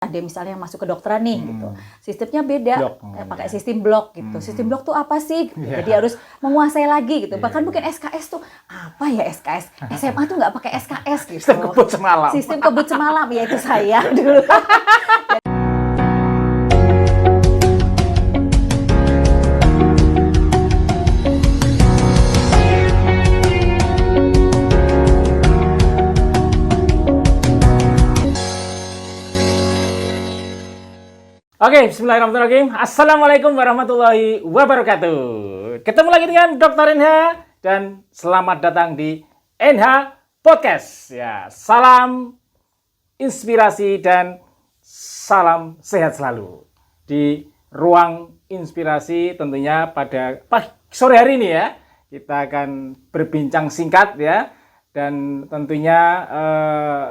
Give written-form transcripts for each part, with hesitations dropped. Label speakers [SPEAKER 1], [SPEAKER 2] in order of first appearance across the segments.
[SPEAKER 1] Ada misalnya yang masuk ke dokteran nih gitu. Sistemnya beda, pakai sistem blok gitu. Sistem blok tuh apa sih? Gitu. Jadi harus menguasai lagi gitu. Bahkan mungkin SKS tuh apa ya SKS? SMA tuh nggak pakai SKS gitu.
[SPEAKER 2] Sistem kebut semalam.
[SPEAKER 1] Sistem kebut semalam ya itu saya dulu.
[SPEAKER 2] Oke, bismillahirrahmanirrahim. Assalamualaikum warahmatullahi wabarakatuh. Ketemu lagi dengan Dr. NH dan selamat datang di NH Podcast. Ya, salam inspirasi dan salam sehat selalu. Di ruang inspirasi tentunya pada sore hari ini ya, kita akan berbincang singkat ya, dan tentunya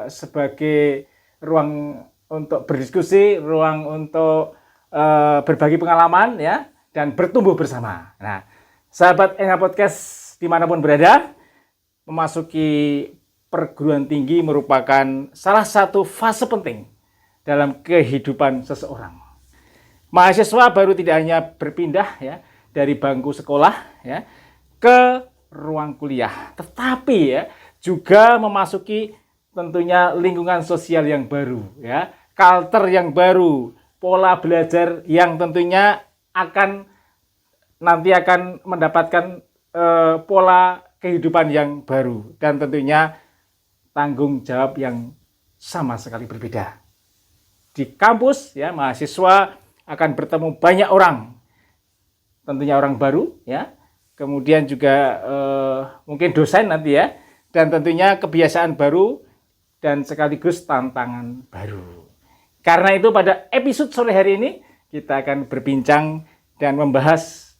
[SPEAKER 2] sebagai ruang untuk berdiskusi, ruang untuk berbagi pengalaman ya, dan bertumbuh bersama. Nah, sahabat NH Podcast dimanapun berada, memasuki perguruan tinggi merupakan salah satu fase penting dalam kehidupan seseorang. Mahasiswa baru tidak hanya berpindah ya dari bangku sekolah ya ke ruang kuliah, tetapi ya juga memasuki tentunya lingkungan sosial yang baru ya, culture yang baru, pola belajar yang tentunya nanti akan mendapatkan pola kehidupan yang baru, dan tentunya tanggung jawab yang sama sekali berbeda. Di kampus ya, mahasiswa akan bertemu banyak orang, tentunya orang baru ya, kemudian juga mungkin dosen nanti ya, dan tentunya kebiasaan baru dan sekaligus tantangan baru. Karena itu pada episode sore hari ini kita akan berbincang dan membahas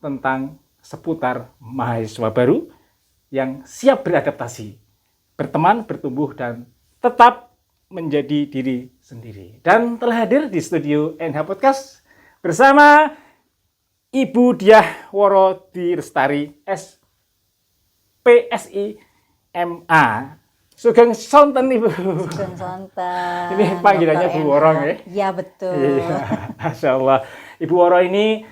[SPEAKER 2] tentang seputar mahasiswa baru yang siap beradaptasi, berteman, bertumbuh, dan tetap menjadi diri sendiri. Dan telah hadir di studio NH Podcast bersama Ibu Diah Woro Direstari SPSI MA. Sugeng Sonten Ibu.
[SPEAKER 1] Sugeng Sonten.
[SPEAKER 2] Ini panggilannya Bu Woro ya?
[SPEAKER 1] Iya betul.
[SPEAKER 2] Iya, Masya Allah. Ibu Woro ini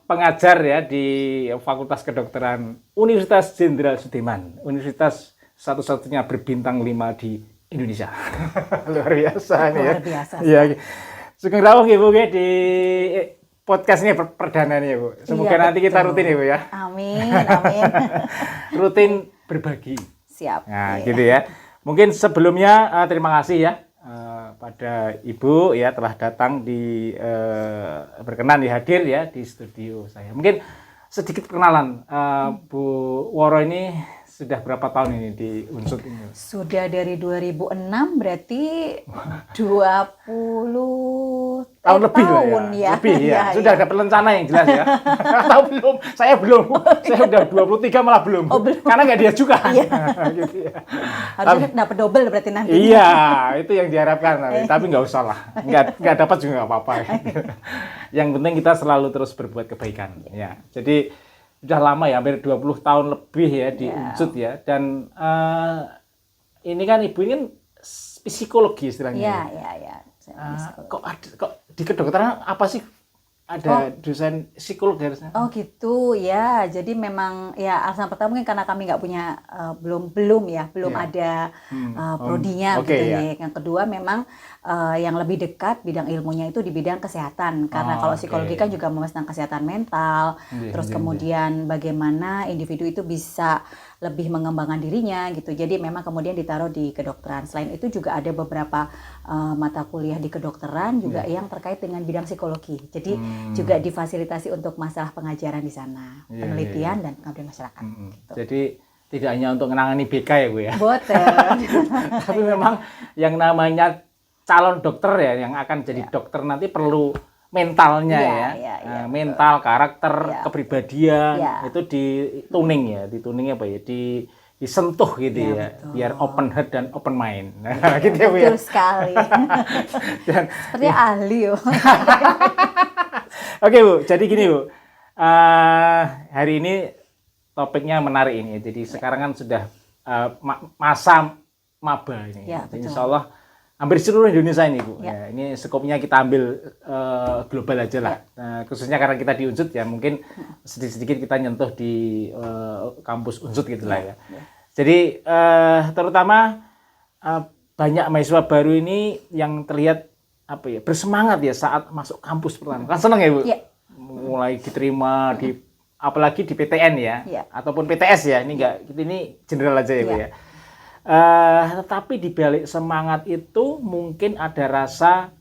[SPEAKER 2] pengajar ya di Fakultas Kedokteran Universitas Jenderal Sudirman. Universitas satu-satunya berbintang 5 di Indonesia. Luar biasa nih ya.
[SPEAKER 1] Luar biasa.
[SPEAKER 2] Iya. Sugeng rawuh Ibu ya di podcastnya perdana nih Bu. Semoga
[SPEAKER 1] iya,
[SPEAKER 2] nanti kita rutin Ibu ya.
[SPEAKER 1] Amin, amin.
[SPEAKER 2] Rutin berbagi.
[SPEAKER 1] Siap.
[SPEAKER 2] Nah, gitu ya. Mungkin sebelumnya terima kasih ya pada Ibu ya telah datang di berkenan hadir ya di studio saya. Mungkin sedikit perkenalan, Bu Woro ini sudah berapa tahun ini di Unsut ini?
[SPEAKER 1] Sudah dari 2006, berarti 20
[SPEAKER 2] tahun lebih
[SPEAKER 1] tahun ya.
[SPEAKER 2] Lebih ya. Sudah ada perencana yang jelas ya. Atau belum? Saya belum. Saya udah 23 malah belum.
[SPEAKER 1] Oh, belum.
[SPEAKER 2] Karena nggak diajukan.
[SPEAKER 1] Iya.
[SPEAKER 2] Gitu ya.
[SPEAKER 1] Harusnya dapat double berarti nanti.
[SPEAKER 2] Iya, itu yang diharapkan nanti. Tapi nggak usah lah. Nggak dapat juga nggak apa-apa. Yang penting kita selalu terus berbuat kebaikan. Ya. Jadi sudah lama ya, hampir 20 tahun lebih ya di Unsut ya. Dan ini kan Ibu ini kan psikologi istilahnya.
[SPEAKER 1] Iya.
[SPEAKER 2] Kok di kedokteran apa sih ada dosen psikolog harusnya?
[SPEAKER 1] Oh gitu ya. Jadi memang ya alasan pertama mungkin karena kami nggak punya belum ada prodinya
[SPEAKER 2] okay,
[SPEAKER 1] gitu
[SPEAKER 2] ya.
[SPEAKER 1] ya. Yang kedua memang yang lebih dekat bidang ilmunya itu di bidang kesehatan, karena kalau psikologi kan juga membahas tentang kesehatan mental, terus kemudian bagaimana individu itu bisa lebih mengembangkan dirinya gitu. Jadi memang kemudian ditaruh di kedokteran. Selain itu juga ada beberapa mata kuliah di kedokteran juga yang terkait dengan bidang psikologi. Jadi juga difasilitasi untuk masalah pengajaran di sana, penelitian dan pengabdian masyarakat. Gitu.
[SPEAKER 2] Jadi tidak hanya untuk menangani BK ya Bu ya.
[SPEAKER 1] Boten.
[SPEAKER 2] Tapi memang yang namanya calon dokter ya, yang akan jadi dokter nanti perlu mentalnya mental, karakter, kepribadian itu dituning apa ya, disentuh gitu ya, betul. Biar open heart dan open mind. Nah, gitu ya Bu ya.
[SPEAKER 1] Betul sekali. Dan, seperti ahli yo.
[SPEAKER 2] Oke Bu, jadi gini Bu, hari ini topiknya menarik ini. Jadi sekarang kan sudah masa maba ini.
[SPEAKER 1] Ya,
[SPEAKER 2] Insya Allah hampir seluruh Indonesia ini Bu.
[SPEAKER 1] Ya.
[SPEAKER 2] Ya, ini skopnya kita ambil global aja lah. Nah, khususnya karena kita di Unsud ya mungkin sedikit-sedikit kita nyentuh di kampus Unsud gitu lah ya. Jadi terutama banyak mahasiswa baru ini yang terlihat bersemangat ya saat masuk kampus pertama. Kan seneng ya Bu?
[SPEAKER 1] Ya.
[SPEAKER 2] Mulai diterima di apalagi di PTN ya, ataupun PTS ya. Ini general aja ya Bu ya. Tetapi di balik semangat itu mungkin ada rasa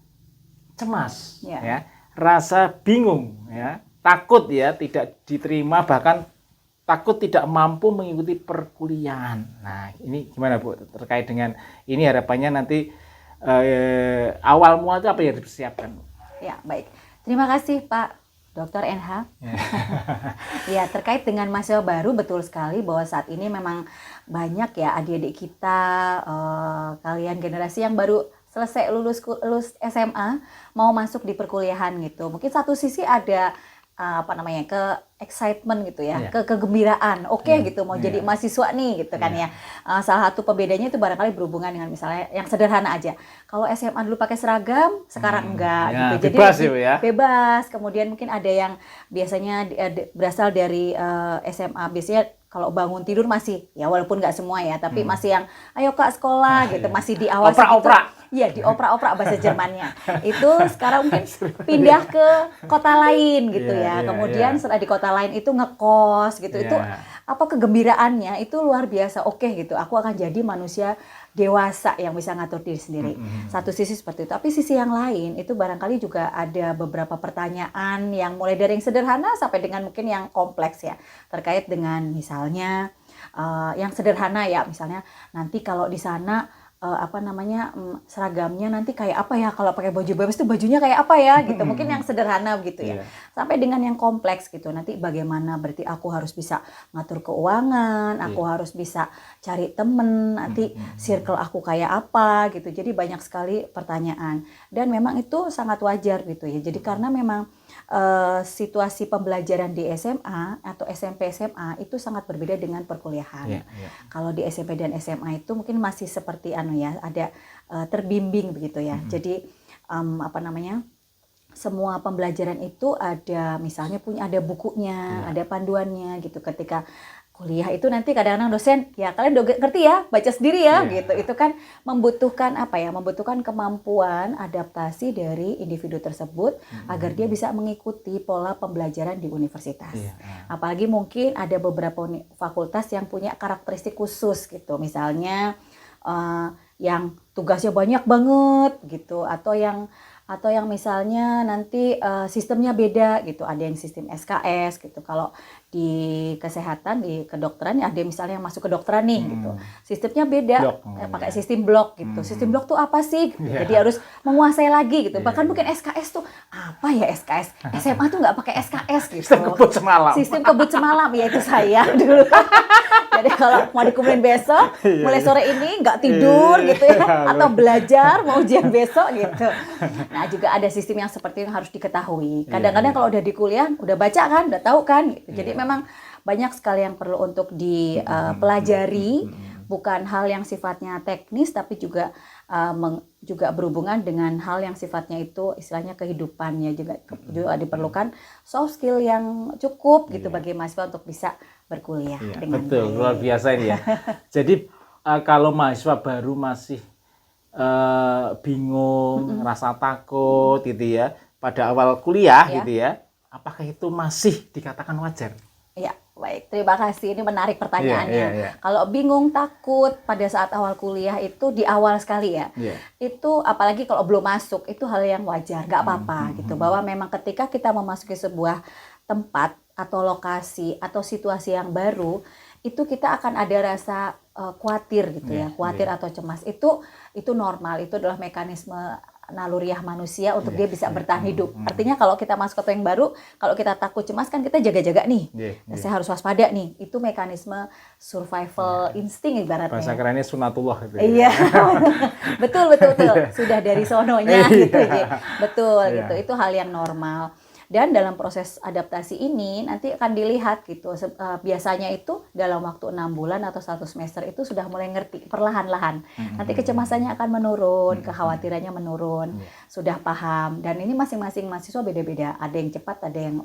[SPEAKER 2] cemas, ya, rasa bingung, ya, takut ya tidak diterima, bahkan takut tidak mampu mengikuti perkuliahan. Nah, ini gimana Bu terkait dengan ini, harapannya nanti awal mual itu apa yang dipersiapkan?
[SPEAKER 1] Ya, baik. Terima kasih Pak Dr. NH. Ya, terkait dengan mahasiswa baru, betul sekali bahwa saat ini memang banyak ya adik-adik kita, kalian generasi yang baru selesai lulus SMA, mau masuk di perkuliahan gitu. Mungkin satu sisi ada ke excitement gitu ya, kegembiraan, gitu mau jadi mahasiswa nih gitu kan ya. Salah satu pembedanya itu barangkali berhubungan dengan misalnya yang sederhana aja. Kalau SMA dulu pakai seragam, sekarang enggak gitu. Jadi
[SPEAKER 2] bebas ya.
[SPEAKER 1] Bebas. Kemudian mungkin ada yang biasanya berasal dari SMA, biasanya kalau bangun tidur masih ya, walaupun nggak semua ya, tapi masih yang ayo Kak sekolah gitu, masih diawasi
[SPEAKER 2] opera-opera.
[SPEAKER 1] Iya, dioprak-oprak bahasa Jermannya. Itu sekarang mungkin pindah ke kota lain gitu ya. Kemudian setelah di kota lain itu ngekos gitu. Itu kegembiraannya itu luar biasa. Oke gitu. Aku akan jadi manusia dewasa yang bisa ngatur diri sendiri. Satu sisi seperti itu. Tapi sisi yang lain itu barangkali juga ada beberapa pertanyaan yang mulai dari yang sederhana sampai dengan mungkin yang kompleks ya. Terkait dengan misalnya yang sederhana ya, misalnya nanti kalau di sana seragamnya nanti kayak apa ya, kalau pakai baju bebas itu bajunya kayak apa ya gitu. Mungkin yang sederhana begitu ya. Sampai dengan yang kompleks gitu. Nanti bagaimana, berarti aku harus bisa ngatur keuangan, aku harus bisa cari temen, nanti circle aku kayak apa gitu. Jadi banyak sekali pertanyaan. Dan memang itu sangat wajar gitu ya. Jadi karena memang situasi pembelajaran di SMA atau SMP SMA itu sangat berbeda dengan perkuliahan. Kalau di SMP dan SMA itu mungkin masih seperti ada terbimbing begitu ya. Jadi semua pembelajaran itu ada, misalnya ada bukunya, ada panduannya gitu. Ketika kuliah itu nanti kadang-kadang dosen, ya kalian ngerti ya, baca sendiri ya gitu. Itu kan membutuhkan membutuhkan kemampuan adaptasi dari individu tersebut agar dia bisa mengikuti pola pembelajaran di universitas. Apalagi mungkin ada beberapa fakultas yang punya karakteristik khusus gitu. Misalnya yang tugasnya banyak banget gitu, atau yang misalnya nanti sistemnya beda gitu. Ada yang sistem SKS gitu. Kalau di kesehatan, di kedokteran ada misalnya yang masuk kedokteran nih gitu. Sistemnya beda, pakai sistem blok gitu. Sistem blok tuh apa sih? Gitu. Jadi harus menguasai lagi gitu. Bahkan mungkin SKS tuh apa ya SKS? SMA tuh nggak pakai SKS gitu.
[SPEAKER 2] Sistem kebut semalam.
[SPEAKER 1] Sistem kebut semalam, ya itu saya dulu. Jadi kalau mau dikumpulin besok, mulai sore ini nggak tidur gitu ya, atau belajar mau ujian besok gitu. Nah juga ada sistem yang seperti yang harus diketahui. Kadang-kadang kalau udah di kuliah, udah baca kan, udah tahu kan. Gitu. Jadi memang banyak sekali yang perlu untuk dipelajari, bukan hal yang sifatnya teknis, tapi juga berhubungan dengan hal yang sifatnya itu istilahnya kehidupannya, juga diperlukan soft skill yang cukup gitu bagi mahasiswa untuk bisa berkuliah dengan
[SPEAKER 2] betul,
[SPEAKER 1] baik.
[SPEAKER 2] Luar biasa ini ya. Jadi kalau mahasiswa baru masih bingung, rasa takut gitu ya pada awal kuliah gitu ya, apakah itu masih dikatakan wajar?
[SPEAKER 1] Ya, baik. Terima kasih. Ini menarik pertanyaannya. Kalau bingung, takut pada saat awal kuliah itu di awal sekali ya. Itu apalagi kalau belum masuk, itu hal yang wajar, nggak apa-apa gitu. Bahwa memang ketika kita memasuki sebuah tempat atau lokasi atau situasi yang baru, itu kita akan ada rasa khawatir gitu ya. Khawatir atau cemas. Itu normal. Itu adalah mekanisme naluriah manusia untuk dia bisa bertahan hidup. Artinya kalau kita masuk ke yang baru, kalau kita takut cemas kan kita jaga-jaga nih. Saya harus waspada nih. Itu mekanisme survival insting ibaratnya.
[SPEAKER 2] Bahasa kerennya sunatullah gitu.
[SPEAKER 1] Iya. betul. Sudah dari sononya gitu. Betul gitu. Itu hal yang normal. Dan dalam proses adaptasi ini nanti akan dilihat gitu. Biasanya itu dalam waktu 6 bulan atau 1 semester itu sudah mulai ngerti perlahan-lahan. Nanti kecemasannya akan menurun, kekhawatirannya menurun, sudah paham. Dan ini masing-masing mahasiswa beda-beda. Ada yang cepat,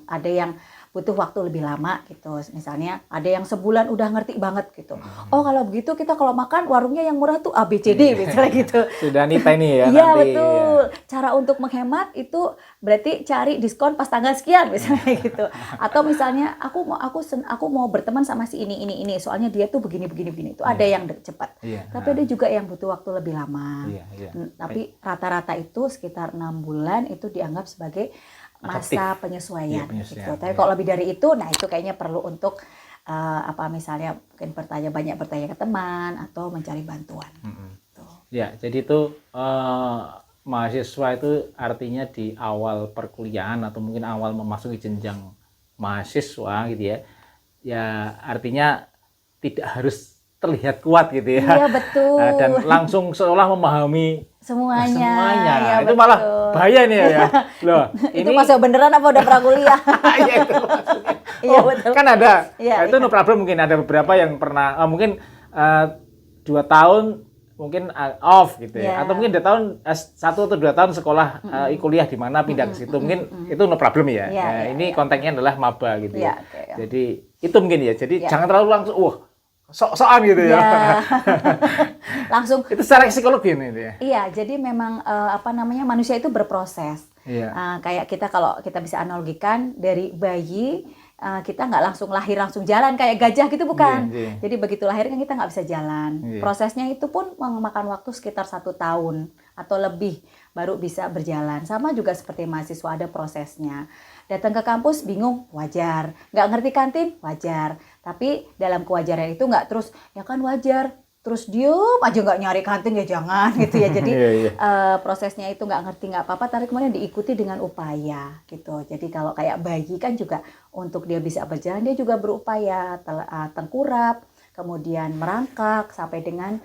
[SPEAKER 1] ada yang butuh waktu lebih lama gitu. Misalnya ada yang sebulan udah ngerti banget gitu. Oh kalau begitu kita kalau makan warungnya yang murah tuh ABCD misalnya gitu.
[SPEAKER 2] Sudah nita ini ya
[SPEAKER 1] Iya
[SPEAKER 2] nanti.
[SPEAKER 1] betul. Cara untuk menghemat itu berarti cari diskon pas tanggal sekian misalnya gitu. Atau misalnya aku mau berteman sama si ini. Soalnya dia tuh begini. Itu ada yang cepat. Tapi ada juga yang butuh waktu lebih lama. Tapi rata-rata itu sekitar 6 bulan itu dianggap sebagai masa penyesuaian, gitu. Tapi kalau lebih dari itu, nah itu kayaknya perlu untuk misalnya mungkin banyak bertanya ke teman atau mencari bantuan.
[SPEAKER 2] Ya, jadi itu mahasiswa itu artinya di awal perkuliahan atau mungkin awal memasuki jenjang mahasiswa gitu ya. Ya artinya tidak harus terlihat kuat gitu ya.
[SPEAKER 1] Iya betul.
[SPEAKER 2] Dan langsung seolah memahami
[SPEAKER 1] semuanya.
[SPEAKER 2] Ya, itu betul. Malah bahaya nih ya. Loh,
[SPEAKER 1] itu masih beneran apa udah pernah kuliah?
[SPEAKER 2] Iya itu maksudnya.
[SPEAKER 1] Iya betul.
[SPEAKER 2] Kan ada.
[SPEAKER 1] Ya,
[SPEAKER 2] itu no problem, mungkin ada beberapa yang pernah mungkin 2 tahun mungkin off gitu ya. Atau mungkin 2 tahun 1 atau 2 tahun sekolah kuliah di mana pindah ke situ. Mungkin itu no problem ya. Ini konteksnya adalah maba gitu ya. Jadi itu mungkin ya. Jadi jangan terlalu langsung sok-sokan gitu ya.
[SPEAKER 1] Langsung
[SPEAKER 2] itu secara psikologi ini ya.
[SPEAKER 1] Iya, jadi memang manusia itu berproses. Kayak kalau kita bisa analogikan dari bayi, kita nggak langsung lahir langsung jalan kayak gajah gitu bukan. Jadi begitu lahir kan kita nggak bisa jalan. Prosesnya itu pun memakan waktu sekitar 1 tahun atau lebih baru bisa berjalan. Sama juga seperti mahasiswa, ada prosesnya. Datang ke kampus bingung, wajar. Nggak ngerti kantin, wajar. Tapi dalam kewajaran itu nggak terus, ya kan wajar, terus diem aja nggak nyari kantin, ya jangan gitu ya. Jadi prosesnya itu nggak ngerti nggak apa-apa, tapi kemudian diikuti dengan upaya gitu. Jadi kalau kayak bayi kan juga untuk dia bisa berjalan, dia juga berupaya tengkurap, kemudian merangkak sampai dengan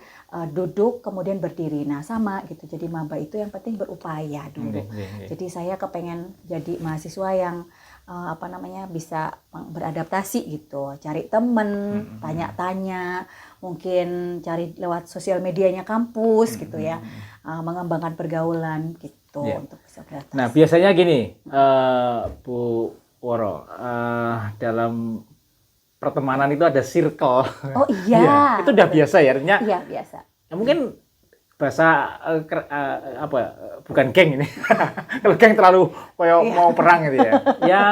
[SPEAKER 1] duduk, kemudian berdiri. Nah sama gitu. Jadi maba itu yang penting berupaya dulu. Jadi saya kepengen jadi mahasiswa yang bisa beradaptasi gitu, cari temen, tanya-tanya, mungkin cari lewat sosial medianya kampus gitu ya, mengembangkan pergaulan gitu untuk bisa beradaptasi.
[SPEAKER 2] Nah biasanya gini, Bu Woro, dalam pertemanan itu ada circle.
[SPEAKER 1] Oh iya.
[SPEAKER 2] Itu udah biasa ya, artinya.
[SPEAKER 1] Iya biasa.
[SPEAKER 2] Ya, mungkin bahasa bukan geng ini. Kalau geng terlalu kayak mau perang gitu ya. Ya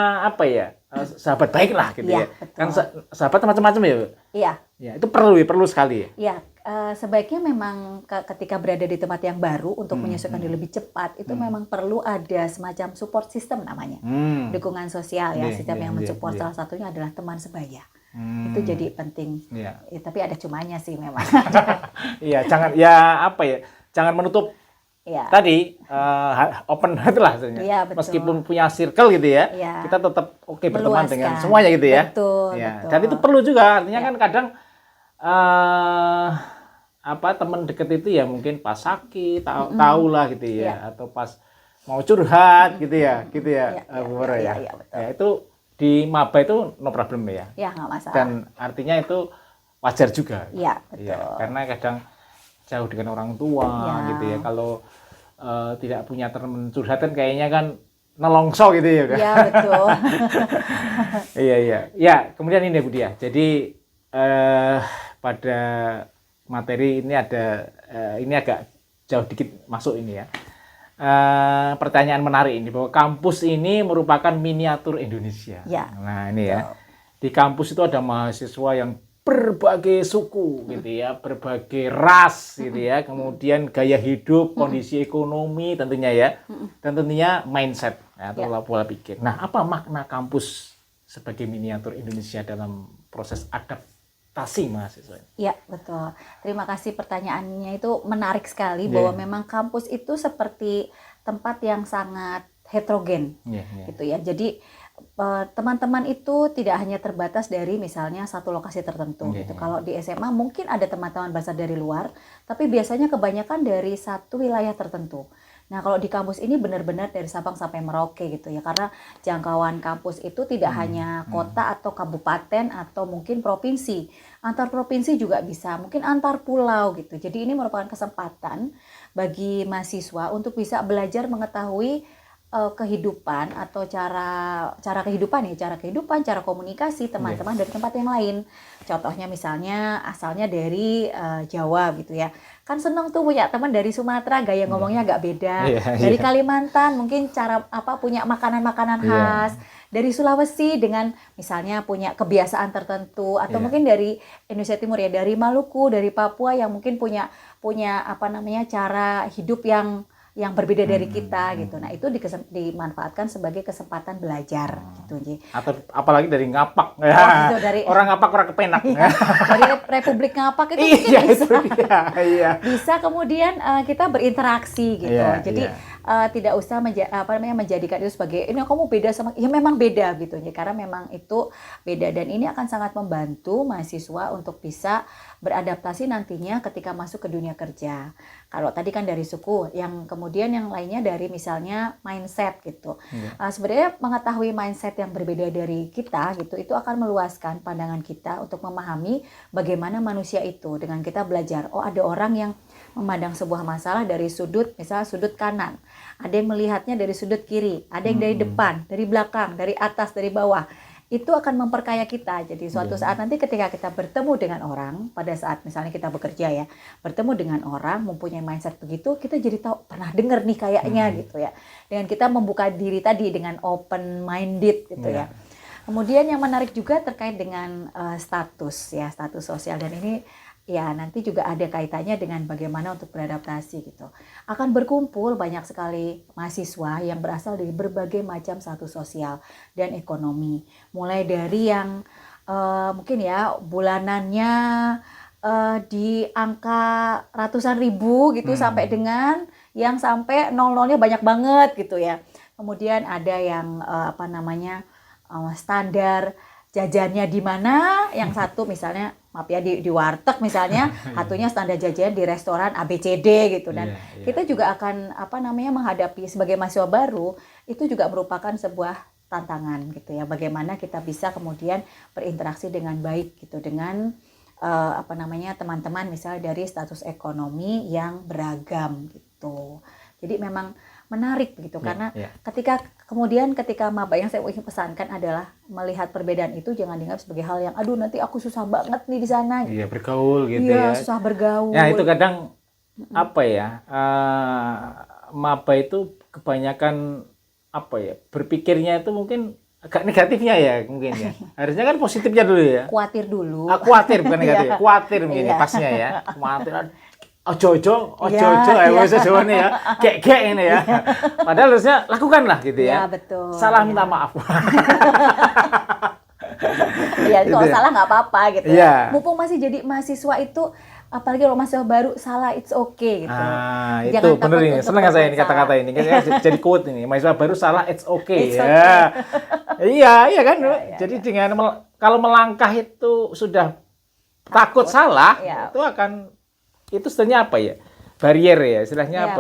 [SPEAKER 2] sahabat baik lah gitu ya.
[SPEAKER 1] Betul.
[SPEAKER 2] Kan sahabat macam-macam ya.
[SPEAKER 1] Iya.
[SPEAKER 2] Ya, itu perlu sekali.
[SPEAKER 1] Iya, sebaiknya memang ketika berada di tempat yang baru untuk menyesuaikan diri lebih cepat, itu memang perlu ada semacam support system namanya. Dukungan sosial ya, sistem yang mensupport salah satunya adalah teman sebaya. Itu jadi penting. Ya, tapi ada cumanya sih memang.
[SPEAKER 2] Iya, jangan menutup tadi open heart lah sebenarnya.
[SPEAKER 1] Ya,
[SPEAKER 2] meskipun punya circle gitu ya, kita tetap berteman dengan semuanya gitu ya.
[SPEAKER 1] Betul.
[SPEAKER 2] Dan itu perlu juga, artinya kan kadang teman deket itu ya mungkin pas sakit tahu lah gitu ya, atau pas mau curhat gitu ya Bu Woro ya. Ya itu di maba itu no problem ya.
[SPEAKER 1] Ya nggak masalah.
[SPEAKER 2] Dan artinya itu wajar juga.
[SPEAKER 1] Iya betul.
[SPEAKER 2] Ya, karena kadang jauh dengan orang tua gitu ya. Kalau tidak punya teman curhat kan kayaknya kan nelongso gitu ya udah.
[SPEAKER 1] Iya betul.
[SPEAKER 2] Iya. Ya kemudian ini Bu Dia. Jadi pada materi ini ada ini agak jauh dikit masuk ini ya. Pertanyaan menarik ini bahwa kampus ini merupakan miniatur Indonesia.
[SPEAKER 1] Ya.
[SPEAKER 2] Nah ini ya, di kampus itu ada mahasiswa yang berbagai suku gitu ya, berbagai ras gitu ya, kemudian gaya hidup, kondisi ekonomi tentunya ya, dan tentunya mindset atau pola pikir. Nah apa makna kampus sebagai miniatur Indonesia dalam proses adaptasi mahasiswa?
[SPEAKER 1] Ya betul. Terima kasih pertanyaannya, itu menarik sekali bahwa memang kampus itu seperti tempat yang sangat heterogen gitu ya. Jadi teman-teman itu tidak hanya terbatas dari misalnya satu lokasi tertentu gitu. Kalau di SMA mungkin ada teman-teman berasal dari luar, tapi biasanya kebanyakan dari satu wilayah tertentu. Nah, kalau di kampus ini benar-benar dari Sabang sampai Merauke gitu ya, karena jangkauan kampus itu tidak hanya kota atau kabupaten atau mungkin provinsi, antar provinsi juga bisa, mungkin antar pulau gitu. Jadi ini merupakan kesempatan bagi mahasiswa untuk bisa belajar mengetahui kehidupan atau cara kehidupan ya, cara komunikasi teman-teman dari tempat yang lain. Contohnya misalnya asalnya dari Jawa gitu ya. Kan seneng tuh punya teman dari Sumatera, gaya ngomongnya agak beda. Dari Kalimantan mungkin cara punya makanan-makanan khas. Dari Sulawesi dengan misalnya punya kebiasaan tertentu atau mungkin dari Indonesia Timur ya, dari Maluku, dari Papua yang mungkin punya cara hidup yang berbeda dari kita gitu. Nah, itu dimanfaatkan sebagai kesempatan belajar gitu, Ji.
[SPEAKER 2] Atau apalagi dari Ngapak.
[SPEAKER 1] Gitu, dari
[SPEAKER 2] orang Ngapak orang kepenak.
[SPEAKER 1] dari Republik Ngapak itu mungkin
[SPEAKER 2] Iya,
[SPEAKER 1] bisa.
[SPEAKER 2] itu dia. Iya.
[SPEAKER 1] Bisa kemudian kita berinteraksi gitu.
[SPEAKER 2] Iya,
[SPEAKER 1] Jadi
[SPEAKER 2] iya.
[SPEAKER 1] tidak usah menjadikan itu sebagai ini kamu beda sama, ya memang beda gitu ya, karena memang itu beda dan ini akan sangat membantu mahasiswa untuk bisa beradaptasi nantinya ketika masuk ke dunia kerja. Kalau tadi kan dari suku, yang kemudian yang lainnya dari misalnya mindset gitu. Sebenarnya mengetahui mindset yang berbeda dari kita gitu, itu akan meluaskan pandangan kita untuk memahami bagaimana manusia itu dengan kita belajar. Oh, ada orang yang memandang sebuah masalah dari misalnya sudut kanan. Ada yang melihatnya dari sudut kiri, ada yang dari depan, dari belakang, dari atas, dari bawah. Itu akan memperkaya kita. Jadi suatu saat nanti ketika kita bertemu dengan orang, pada saat misalnya kita bekerja ya, bertemu dengan orang mempunyai mindset begitu, kita jadi tahu pernah dengar nih kayaknya gitu ya. Dengan kita membuka diri tadi dengan open minded gitu ya. Kemudian yang menarik juga terkait dengan status sosial, dan ini ya nanti juga ada kaitannya dengan bagaimana untuk beradaptasi gitu. Akan berkumpul banyak sekali mahasiswa yang berasal dari berbagai macam status sosial dan ekonomi. Mulai dari yang mungkin ya bulanannya di angka ratusan ribu gitu, sampai dengan yang sampai nol-nolnya banyak banget gitu ya. Kemudian ada yang standar jajannya di mana, yang satu misalnya maaf ya di warteg misalnya, satunya standar jajan di restoran ABCD gitu. Dan kita juga akan menghadapi sebagai mahasiswa baru, itu juga merupakan sebuah tantangan gitu ya, bagaimana kita bisa kemudian berinteraksi dengan baik gitu dengan teman-teman misalnya dari status ekonomi yang beragam gitu. Jadi memang menarik begitu, karena ketika maba, yang saya ingin pesankan adalah melihat perbedaan itu jangan dianggap sebagai hal yang aduh nanti aku susah banget nih di sana.
[SPEAKER 2] Iya, bergaul gitu
[SPEAKER 1] ya.
[SPEAKER 2] ya.
[SPEAKER 1] Susah bergaul.
[SPEAKER 2] Ya, itu kadang maba itu kebanyakan berpikirnya itu mungkin agak negatifnya ya mungkin ya. Harusnya kan positifnya dulu ya.
[SPEAKER 1] Khawatir dulu.
[SPEAKER 2] Khawatir bukan negatif, khawatir mungkin pasnya ya. Khawatir. Ojo jawane ya. Gek ini ya. Padahal harusnya lakukanlah gitu ya.
[SPEAKER 1] Iya, betul.
[SPEAKER 2] Salah minta maaf.
[SPEAKER 1] Iya, kalau salah nggak apa-apa gitu
[SPEAKER 2] ya.
[SPEAKER 1] Mumpung masih jadi mahasiswa itu, apalagi kalau mahasiswa baru, salah it's okay gitu.
[SPEAKER 2] Itu bener ini. Senang saya ini kata-kata ini. Jadi quote ini. Mahasiswa baru salah it's okay. Iya kan. Jadi dengan kalau melangkah itu sudah takut salah, itu akan itu sebenarnya barier ya, istilahnya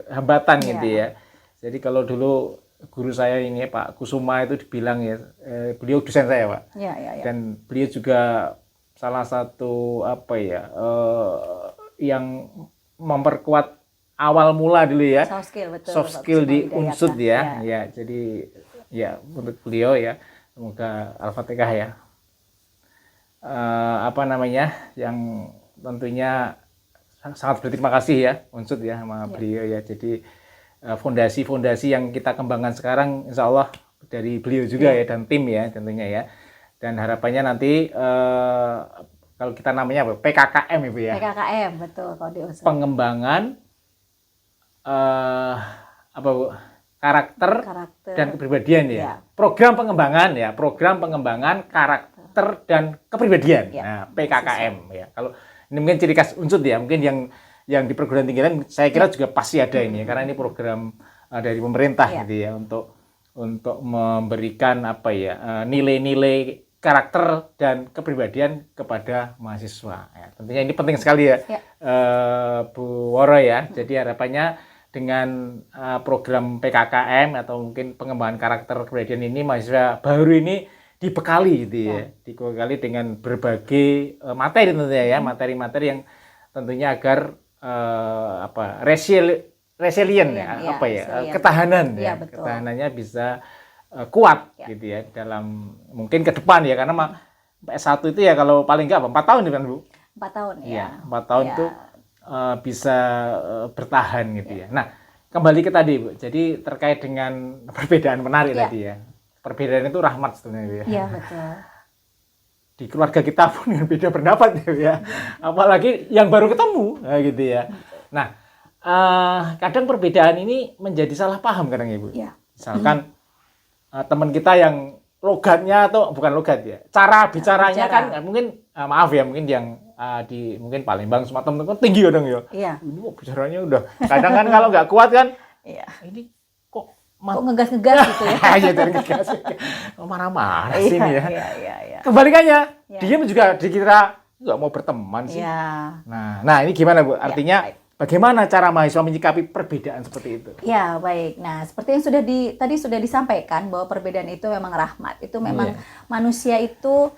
[SPEAKER 2] hambatan gitu ya. Jadi kalau dulu guru saya ini Pak Kusuma itu dibilang ya, beliau dosen saya Pak. Dan beliau juga salah satu yang memperkuat awal mula dulu ya. Soft skill di Unsud ya. Jadi ya menurut beliau ya, semoga Al-Fatihah ya. Yang tentunya sangat berterima kasih ya Unsud ya sama beliau ya. Jadi fondasi-fondasi yang kita kembangkan sekarang insya Allah dari beliau juga ya, dan tim ya tentunya ya. Dan harapannya nanti kalau kita namanya PKKM Ibu ya.
[SPEAKER 1] PKKM betul kalau di Unsud.
[SPEAKER 2] Pengembangan karakter dan kepribadian ya. Program pengembangan karakter dan kepribadian. Nah, PKKM ya. Kalau ini mungkin ciri khas Unsud ya, mungkin yang di perguruan tinggi lain saya kira juga pasti ada ini, karena ini program dari pemerintah gitu ya, untuk memberikan nilai-nilai karakter dan kepribadian kepada mahasiswa. Ya, tentunya ini penting sekali ya, Bu Woro ya. Jadi harapannya dengan program PKKM atau mungkin pengembangan karakter kepribadian ini, mahasiswa baru ini dibekali gitu ya, dibekali dengan berbagai materi tentunya ya, materi-materi yang tentunya agar resilient ya, ketahanan ya, ketahanannya bisa kuat gitu ya dalam mungkin ke depan ya, karena S1 itu ya kalau paling enggak 4 tahun kan Bu?
[SPEAKER 1] 4 tahun ya.
[SPEAKER 2] 4 tahun itu bisa bertahan gitu ya. Nah, kembali ke tadi Bu. Jadi terkait dengan perbedaan menarik tadi ya. Perbedaan itu rahmat sebenarnya ya.
[SPEAKER 1] Iya, betul.
[SPEAKER 2] Di keluarga kita pun yang beda pendapat ya. Apalagi yang baru ketemu gitu ya. Nah, kadang perbedaan ini menjadi salah paham kadang ya Bu.
[SPEAKER 1] Iya.
[SPEAKER 2] Misalkan teman kita yang logatnya atau bukan logat ya, cara bicaranya kan mungkin maaf ya, mungkin yang di mungkin Palembang, Sumatera kan tinggi kadang ya.
[SPEAKER 1] Iya.
[SPEAKER 2] Ini bicaranya udah. Kadang kan kalau nggak kuat kan,
[SPEAKER 1] iya.
[SPEAKER 2] Ini kok
[SPEAKER 1] ngegas-ngegas gitu ya.
[SPEAKER 2] Iya, dari ngegas. Marah-marah sih ya.
[SPEAKER 1] Iya.
[SPEAKER 2] Kebalikannya, dia juga dikira nggak mau berteman sih.
[SPEAKER 1] Iya.
[SPEAKER 2] Nah, ini gimana Bu? Artinya bagaimana cara mahasiswa menyikapi perbedaan seperti itu?
[SPEAKER 1] Ya, baik. Nah, seperti yang tadi sudah disampaikan bahwa perbedaan itu memang rahmat. Itu memang manusia itu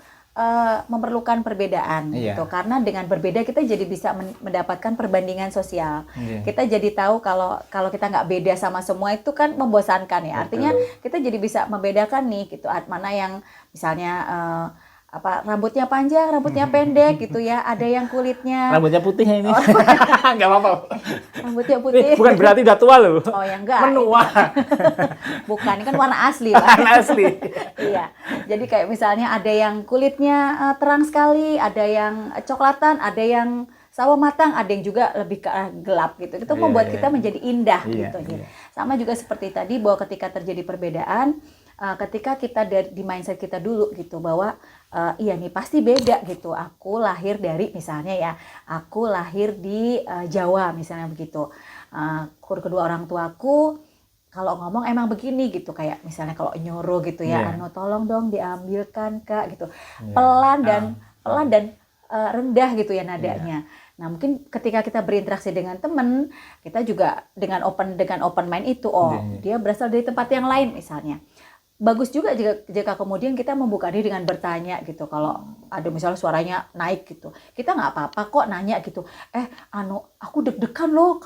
[SPEAKER 1] memerlukan perbedaan gitu. Karena dengan berbeda kita jadi bisa mendapatkan perbandingan sosial. Kita jadi tahu kalau kita nggak beda sama semua itu kan membosankan ya. Artinya kita jadi bisa membedakan nih gitu, mana yang misalnya rambutnya panjang, rambutnya pendek gitu ya. Ada yang kulitnya
[SPEAKER 2] rambutnya putih ini. Enggak apa-apa.
[SPEAKER 1] Rambutnya putih.
[SPEAKER 2] Bukan berarti udah tua loh.
[SPEAKER 1] Oh ya enggak.
[SPEAKER 2] Menua.
[SPEAKER 1] Bukan, ini kan warna asli lah.
[SPEAKER 2] Warna asli.
[SPEAKER 1] Iya. Jadi kayak misalnya ada yang kulitnya terang sekali, ada yang coklatan, ada yang sawo matang, ada yang juga lebih ke gelap gitu. Itu membuat kita menjadi indah gitu. Sama juga seperti tadi bahwa ketika terjadi perbedaan, ketika kita di mindset kita dulu gitu bahwa iya nih pasti beda gitu. Aku lahir dari misalnya ya, aku lahir di Jawa misalnya begitu. Kedua orang tuaku kalau ngomong emang begini gitu, kayak misalnya kalau nyuruh gitu ya, tolong dong diambilkan Kak gitu. Pelan dan rendah gitu ya nadanya. Nah, mungkin ketika kita berinteraksi dengan teman, kita juga dengan open mind itu, dia berasal dari tempat yang lain misalnya. Bagus juga jika kemudian kita membuka diri dengan bertanya gitu. Kalau ada misalnya suaranya naik gitu, kita nggak apa-apa kok nanya gitu. Aku deg-degan loh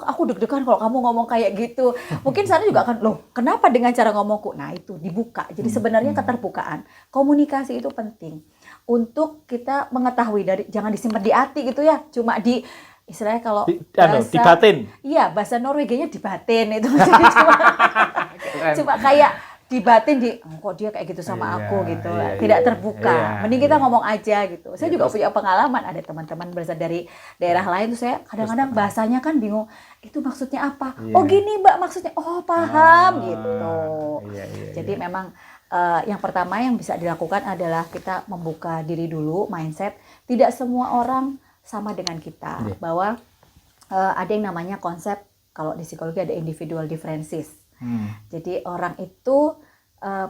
[SPEAKER 1] aku deg-degan kalau kamu ngomong kayak gitu. Mungkin sana juga akan loh, kenapa dengan cara ngomongku? Nah itu dibuka. Jadi sebenarnya keterbukaan, komunikasi itu penting untuk kita mengetahui jangan disimpan di hati gitu ya. Cuma istilahnya kalau
[SPEAKER 2] dibatin.
[SPEAKER 1] Iya, bahasa Norwegianya dibatin itu. Cuma kayak dibatin kok dia kayak gitu sama aku gitu, tidak terbuka. Mending kita ngomong aja gitu. Saya juga punya pengalaman, ada teman-teman berasal dari daerah lain tuh, saya kadang-kadang bahasanya kan bingung, itu maksudnya apa? Oh gini Mbak maksudnya, oh paham gitu. Jadi memang yang pertama yang bisa dilakukan adalah kita membuka diri dulu, mindset. Tidak semua orang sama dengan kita, bahwa ada yang namanya konsep, kalau di psikologi ada individual differences. Jadi orang itu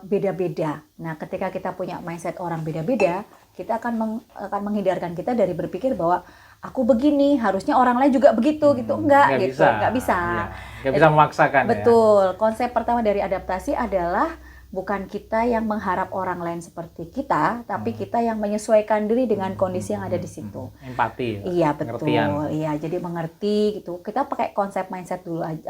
[SPEAKER 1] beda-beda. Nah, ketika kita punya mindset orang beda-beda, kita akan menghindarkan kita dari berpikir bahwa aku begini, harusnya orang lain juga begitu gitu. Enggak gitu, enggak bisa.
[SPEAKER 2] Enggak bisa memaksakan.
[SPEAKER 1] Betul. Konsep pertama dari adaptasi adalah bukan kita yang mengharap orang lain seperti kita, tapi kita yang menyesuaikan diri dengan kondisi yang ada di situ.
[SPEAKER 2] Empati.
[SPEAKER 1] Iya, betul. Iya, jadi mengerti gitu. Kita pakai konsep mindset dulu aja,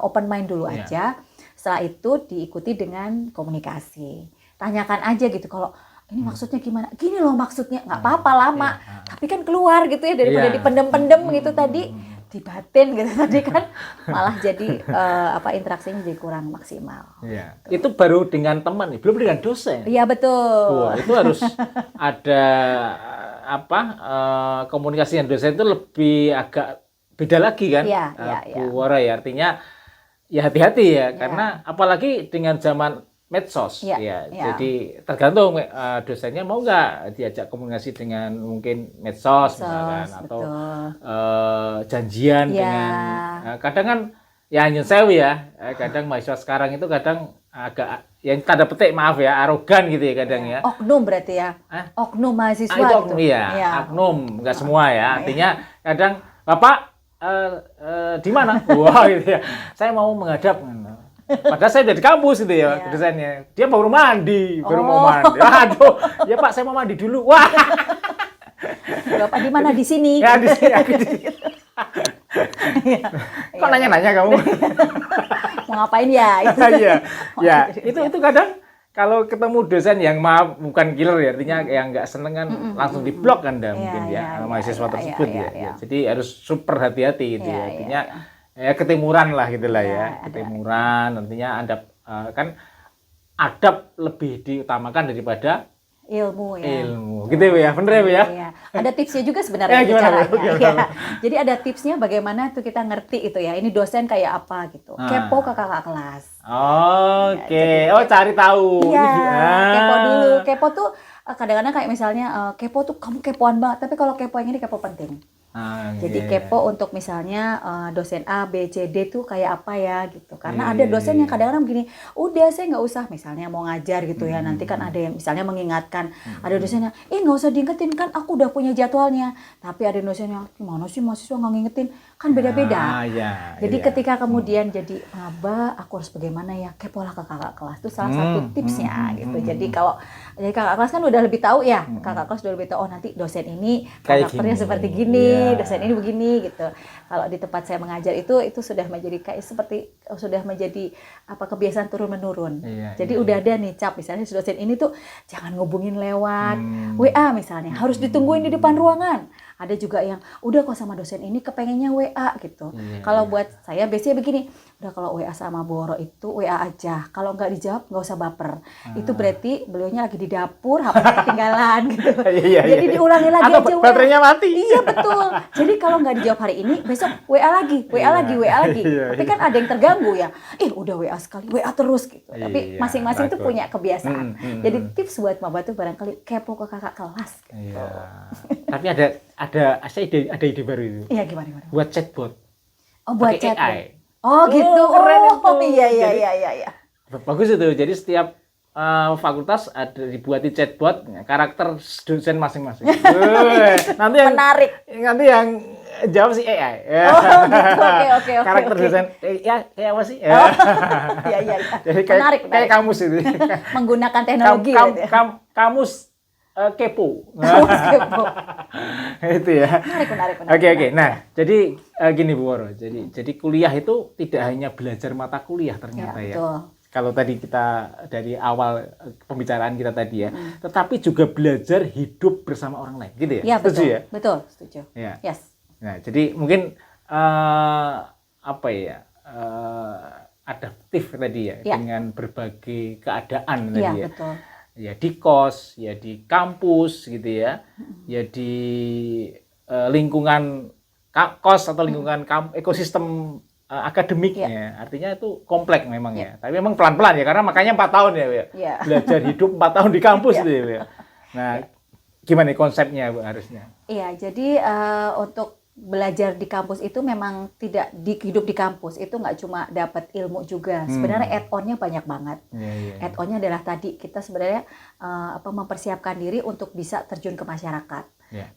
[SPEAKER 1] open mind dulu aja. Setelah itu diikuti dengan komunikasi. Tanyakan aja gitu, kalau ini maksudnya gimana? Gini loh maksudnya, nggak apa-apa lama. Tapi kan keluar gitu ya, daripada dipendem-pendem gitu tadi, dibatin gitu tadi kan, malah jadi interaksinya jadi kurang maksimal.
[SPEAKER 2] Iya. Itu baru dengan teman, belum dengan dosen.
[SPEAKER 1] Iya betul.
[SPEAKER 2] Wah, itu harus ada komunikasi dengan dosen itu lebih agak beda lagi kan?
[SPEAKER 1] Iya.
[SPEAKER 2] Bu Wara ya, artinya ya hati-hati ya, karena apalagi dengan zaman medsos jadi tergantung dosennya mau nggak diajak komunikasi dengan mungkin medsos misalkan, atau janjian dengan kadang kan ya nyun sewu ya, kadang mahasiswa sekarang itu kadang agak yang tanda petik maaf ya arogan gitu ya kadang ya.
[SPEAKER 1] Oknum berarti ya. Oknum mahasiswa
[SPEAKER 2] itu oknum,
[SPEAKER 1] gitu.
[SPEAKER 2] Oknum nggak semua ya, artinya kadang Bapak di mana? Wah gitu ya. Saya mau menghadap. Padahal saya udah di kampus gitu ya desainnya. Dia baru mau mandi. Aduh, ya Pak saya mau mandi dulu. Wah.
[SPEAKER 1] Bapak di mana? Di sini.
[SPEAKER 2] Ya di sini aku di sini. Kok nanya-nanya kamu?
[SPEAKER 1] Mau ngapain ya?
[SPEAKER 2] Iya. Ya, itu kadang kalau ketemu dosen yang maaf bukan killer ya, artinya yang nggak seneng kan langsung diblok kan mungkin mahasiswa tersebut ya. Jadi harus super hati-hati gitu ya. Artinya ya ketimuran lah gitulah ya. Ketimuran artinya kan adab lebih diutamakan daripada
[SPEAKER 1] ilmu
[SPEAKER 2] gitu ya, bener ya.
[SPEAKER 1] Iya. Ada tipsnya juga sebenarnya caranya. Jadi ada tipsnya bagaimana tuh kita ngerti itu ya. Ini dosen kayak apa gitu. Kepo ke kakak kelas.
[SPEAKER 2] Oke. Cari tahu.
[SPEAKER 1] Iya. Kepo dulu. Kepo tuh kadang-kadang kayak misalnya kepo tuh kamu kepoan banget. Tapi kalau kepo yang ini kepo penting. Jadi kepo untuk misalnya dosen A, B, C, D tuh kayak apa ya gitu. Karena ada dosen yang kadang-kadang begini, udah saya nggak usah misalnya mau ngajar gitu ya. Nanti kan ada yang misalnya mengingatkan, ada dosennya, nggak usah diingetin kan aku udah punya jadwalnya. Tapi ada dosennya, gimana sih mahasiswa nggak ngingetin? Kan beda-beda. Jadi ketika kemudian jadi, aku harus bagaimana ya? Kepolah ke kakak kelas. Itu salah satu tipsnya gitu. Jadi kalau kakak kelas kan udah lebih tahu ya. Kakak kelas udah lebih tahu, nanti dosen ini karakternya seperti gini. Dosen ini begini gitu. Kalau di tempat saya mengajar itu sudah menjadi kayak seperti sudah menjadi kebiasaan turun menurun. Jadi udah ada nih cap misalnya dosen ini tuh jangan ngubungin lewat WA misalnya, harus ditungguin di depan ruangan. Ada juga yang udah kok sama dosen ini kepengennya WA gitu. Kalau buat saya biasanya begini, udah kalau WA sama Boro itu WA aja. Kalau nggak dijawab nggak usah baper. Itu berarti beliaunya lagi di dapur, HP ketinggalan gitu. Jadi diulangi lagi
[SPEAKER 2] atau
[SPEAKER 1] aja.
[SPEAKER 2] Baterainya mati.
[SPEAKER 1] Iya betul. Jadi kalau nggak dijawab hari ini, besok WA lagi. Tapi kan ada yang terganggu ya. Udah WA sekali, WA terus gitu. Tapi masing-masing tuh punya kebiasaan. Jadi tips buat maba tuh barangkali kepo ke kakak kelas. Gitu.
[SPEAKER 2] Tapi ada ide baru itu.
[SPEAKER 1] Iya gimana?
[SPEAKER 2] Buat chatbot.
[SPEAKER 1] Buat
[SPEAKER 2] chat
[SPEAKER 1] AI. Gitu.
[SPEAKER 2] Keren itu.
[SPEAKER 1] Iya.
[SPEAKER 2] Bagus itu. Jadi setiap fakultas ada dibuati chatbot karakter dosen masing-masing. Nanti yang
[SPEAKER 1] menarik.
[SPEAKER 2] Nanti yang jawab si AI.
[SPEAKER 1] Gitu. Oke.
[SPEAKER 2] Karakter dosen kayak apa sih?
[SPEAKER 1] Iya.
[SPEAKER 2] Jadi
[SPEAKER 1] menarik.
[SPEAKER 2] Kayak kamus itu.
[SPEAKER 1] Menggunakan teknologi.
[SPEAKER 2] Kamus kepo. Itu ya.
[SPEAKER 1] Menarik.
[SPEAKER 2] Oke. Nah, jadi gini Bu Woro. Jadi kuliah itu tidak hanya belajar mata kuliah ternyata ya.
[SPEAKER 1] Betul.
[SPEAKER 2] Kalau tadi kita dari awal pembicaraan kita tadi ya, tetapi juga belajar hidup bersama orang lain, gitu ya?
[SPEAKER 1] Iya,
[SPEAKER 2] setuju
[SPEAKER 1] betul.
[SPEAKER 2] Ya?
[SPEAKER 1] Betul, setuju.
[SPEAKER 2] Ya.
[SPEAKER 1] Yes.
[SPEAKER 2] Nah, jadi mungkin adaptif tadi ya, dengan berbagai keadaan tadi ya.
[SPEAKER 1] Betul.
[SPEAKER 2] Ya di kos, ya di kampus gitu ya, ya di lingkungan kos atau lingkungan ekosistem akademiknya, artinya itu kompleks memang ya. Tapi memang pelan-pelan ya, karena makanya 4 tahun ya. Belajar hidup 4 tahun di kampus itu ya. Nah, gimana konsepnya Bu harusnya? Iya,
[SPEAKER 1] jadi untuk belajar di kampus itu memang tidak hidup di kampus itu nggak cuma dapat ilmu juga. Sebenarnya add-on-nya banyak banget. Add-on-nya adalah tadi kita sebenarnya mempersiapkan diri untuk bisa terjun ke masyarakat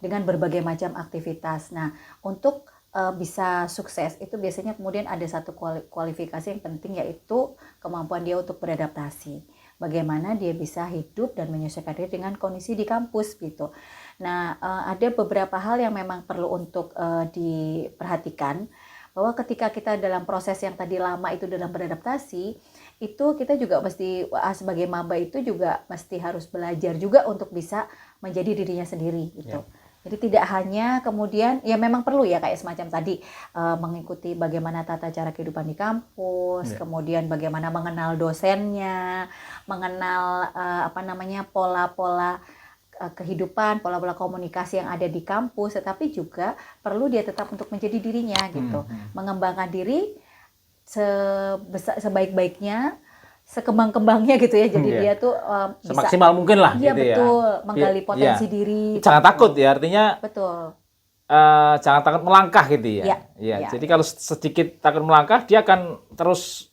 [SPEAKER 1] dengan berbagai macam aktivitas. Nah, untuk bisa sukses itu biasanya kemudian ada satu kualifikasi yang penting, yaitu kemampuan dia untuk beradaptasi. Bagaimana dia bisa hidup dan menyesuaikan diri dengan kondisi di kampus gitu. Nah, ada beberapa hal yang memang perlu untuk diperhatikan, bahwa ketika kita dalam proses yang tadi lama itu dalam beradaptasi, itu kita juga mesti sebagai maba itu juga mesti harus belajar juga untuk bisa menjadi dirinya sendiri gitu. Jadi tidak hanya kemudian ya memang perlu ya kayak semacam tadi mengikuti bagaimana tata cara kehidupan di kampus, kemudian bagaimana mengenal dosennya, mengenal pola-pola kehidupan, pola-pola komunikasi yang ada di kampus, tetapi juga perlu dia tetap untuk menjadi dirinya gitu, mengembangkan diri sebaik-baiknya, sekembang-kembangnya gitu ya. Jadi dia tuh bisa
[SPEAKER 2] semaksimal mungkin lah gitu ya.
[SPEAKER 1] Betul, menggali potensi diri.
[SPEAKER 2] Jangan takut ya, artinya.
[SPEAKER 1] Betul.
[SPEAKER 2] Jangan takut melangkah gitu ya. Jadi kalau sedikit takut melangkah, dia akan terus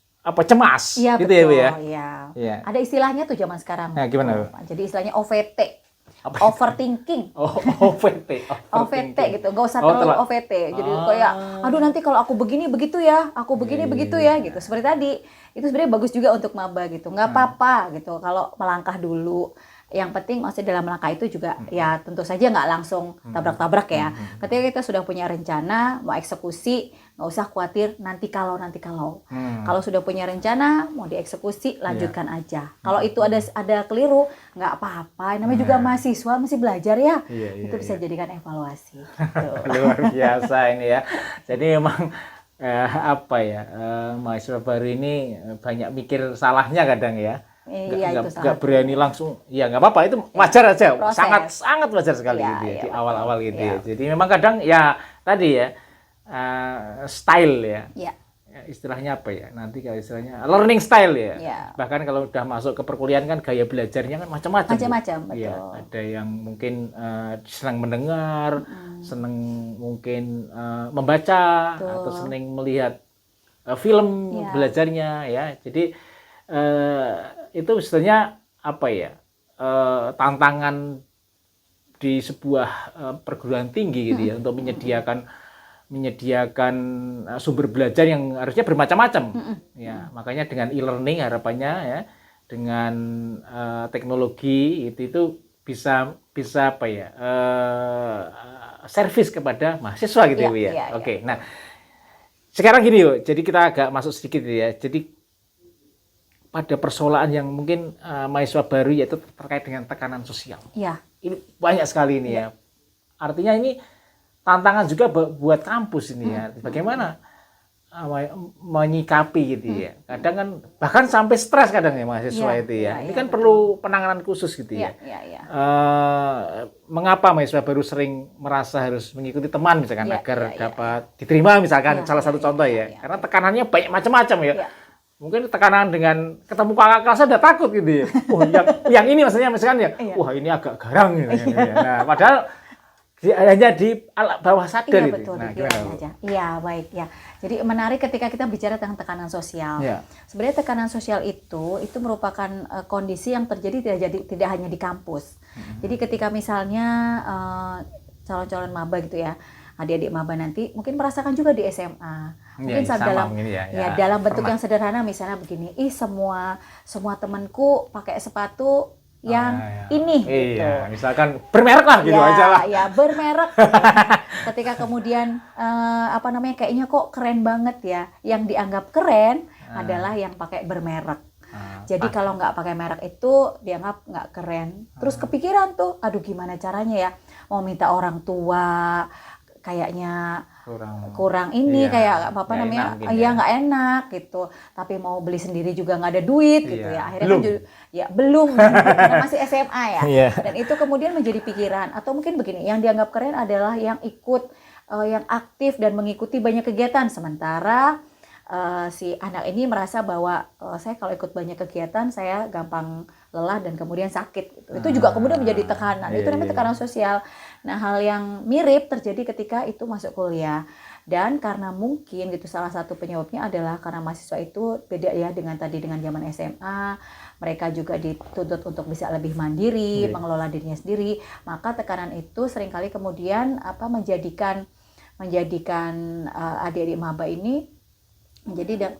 [SPEAKER 2] cemas gitu
[SPEAKER 1] betul,
[SPEAKER 2] ya Bu ya.
[SPEAKER 1] Ada istilahnya tuh zaman sekarang.
[SPEAKER 2] Nah, gimana Bu?
[SPEAKER 1] Jadi istilahnya OVT. overthinking.
[SPEAKER 2] Oh, OVT.
[SPEAKER 1] OVT gitu, nggak usah
[SPEAKER 2] Oh,
[SPEAKER 1] terlalu OVT. Jadi kayak, aduh nanti kalau aku begini begitu ya, aku begini begitu ya gitu. Seperti tadi, itu sebenarnya bagus juga untuk maba gitu. Nggak apa-apa gitu kalau melangkah dulu. Yang penting maksudnya dalam langkah itu juga ya tentu saja nggak langsung tabrak-tabrak ya. Ketika kita sudah punya rencana mau eksekusi, nggak usah khawatir nanti kalau. Kalau sudah punya rencana mau dieksekusi lanjutkan aja. Kalau itu ada keliru nggak apa-apa. Namanya juga mahasiswa masih belajar ya. Itu bisa jadikan evaluasi. Gitu.
[SPEAKER 2] Luar biasa ini ya. Jadi memang mahasiswa baru ini banyak mikir salahnya kadang ya. Nggak berani langsung, ya nggak apa-apa, itu wajar aja, sangat wajar sekali gitu ya, di awal-awal gitu ya. Jadi memang kadang ya tadi ya style ya, istilahnya apa ya, nanti kalau istilahnya learning style ya. Bahkan kalau udah masuk ke perkuliahan kan gaya belajarnya kan macam-macam.
[SPEAKER 1] Betul.
[SPEAKER 2] Ya, ada yang mungkin senang mendengar, senang mungkin membaca, atau senang melihat film belajarnya ya. Jadi itu sebenarnya apa ya, tantangan di sebuah perguruan tinggi gitu ya, untuk menyediakan sumber belajar yang harusnya bermacam-macam ya. Makanya dengan e-learning harapannya ya, dengan teknologi itu bisa apa ya, servis kepada mahasiswa gitu ya. Oke. Nah, sekarang gini yuk, jadi kita agak masuk sedikit ya. Jadi pada persoalan yang mungkin mahasiswa baru, yaitu terkait dengan tekanan sosial. Ini banyak sekali ini ya. Artinya ini tantangan juga buat kampus ini ya. Bagaimana menyikapi gitu ya. Kadang kan bahkan sampai stres kadang ya mahasiswa itu ya. Ini kan perlu penanganan khusus gitu ya. Mengapa mahasiswa baru sering merasa harus mengikuti teman misalkan agar dapat diterima misalkan, salah satu contoh ya. Karena tekanannya banyak macam-macam ya. Mungkin tekanan dengan ketemu kakak kelasnya udah takut gitu ya. Yang ini maksudnya misalkan ya, wah ini agak garang gitu ya. Nah, padahal hanya di bawah sadar itu.
[SPEAKER 1] Betul, iya, baik ya. Jadi menarik ketika kita bicara tentang tekanan sosial. Sebenarnya tekanan sosial itu merupakan kondisi yang terjadi tidak hanya di kampus. Jadi ketika misalnya calon-calon maba gitu ya, adik-adik maba nanti mungkin merasakan juga di SMA. Mungkin dalam bentuk yang sederhana, misalnya begini, semua temanku pakai sepatu yang ini gitu.
[SPEAKER 2] Misalkan bermerek lah gitu aja lah.
[SPEAKER 1] Ya, bermerek. Ketika kemudian kayaknya kok keren banget ya. Yang dianggap keren adalah yang pakai bermerek. Jadi kalau nggak pakai merek itu dianggap nggak keren. Terus kepikiran tuh, aduh gimana caranya ya, mau minta orang tua kayaknya kurang ini, kayak nggak enak gitu. Tapi mau beli sendiri juga nggak ada duit gitu ya. Akhirnya belum masih SMA ya. Dan itu kemudian menjadi pikiran. Atau mungkin begini, yang dianggap keren adalah yang ikut, yang aktif dan mengikuti banyak kegiatan. Sementara si anak ini merasa bahwa saya kalau ikut banyak kegiatan saya gampang lelah dan kemudian sakit gitu. Itu juga kemudian menjadi tekanan. Itu namanya tekanan sosial. Nah, hal yang mirip terjadi ketika itu masuk kuliah. Dan karena mungkin gitu salah satu penyebabnya adalah karena mahasiswa itu beda ya dengan zaman SMA. Mereka juga dituntut untuk bisa lebih mandiri, mengelola dirinya sendiri. Maka tekanan itu seringkali kemudian menjadikan adik-adik maba ini menjadi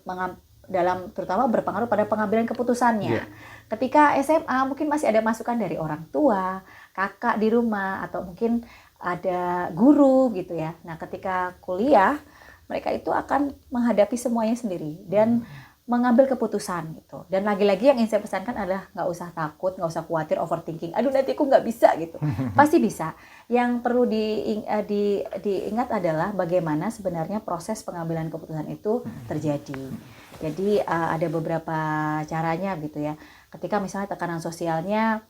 [SPEAKER 1] dalam terutama berpengaruh pada pengambilan keputusannya. Ketika SMA mungkin masih ada masukan dari orang tua, kakak di rumah, atau mungkin ada guru gitu ya. Nah, ketika kuliah mereka itu akan menghadapi semuanya sendiri dan mengambil keputusan gitu. Dan lagi-lagi yang ingin saya pesankan adalah nggak usah takut, nggak usah khawatir overthinking. Aduh nanti aku nggak bisa gitu. Pasti bisa. Yang perlu diingat adalah bagaimana sebenarnya proses pengambilan keputusan itu terjadi. Jadi ada beberapa caranya gitu ya. Ketika misalnya tekanan sosialnya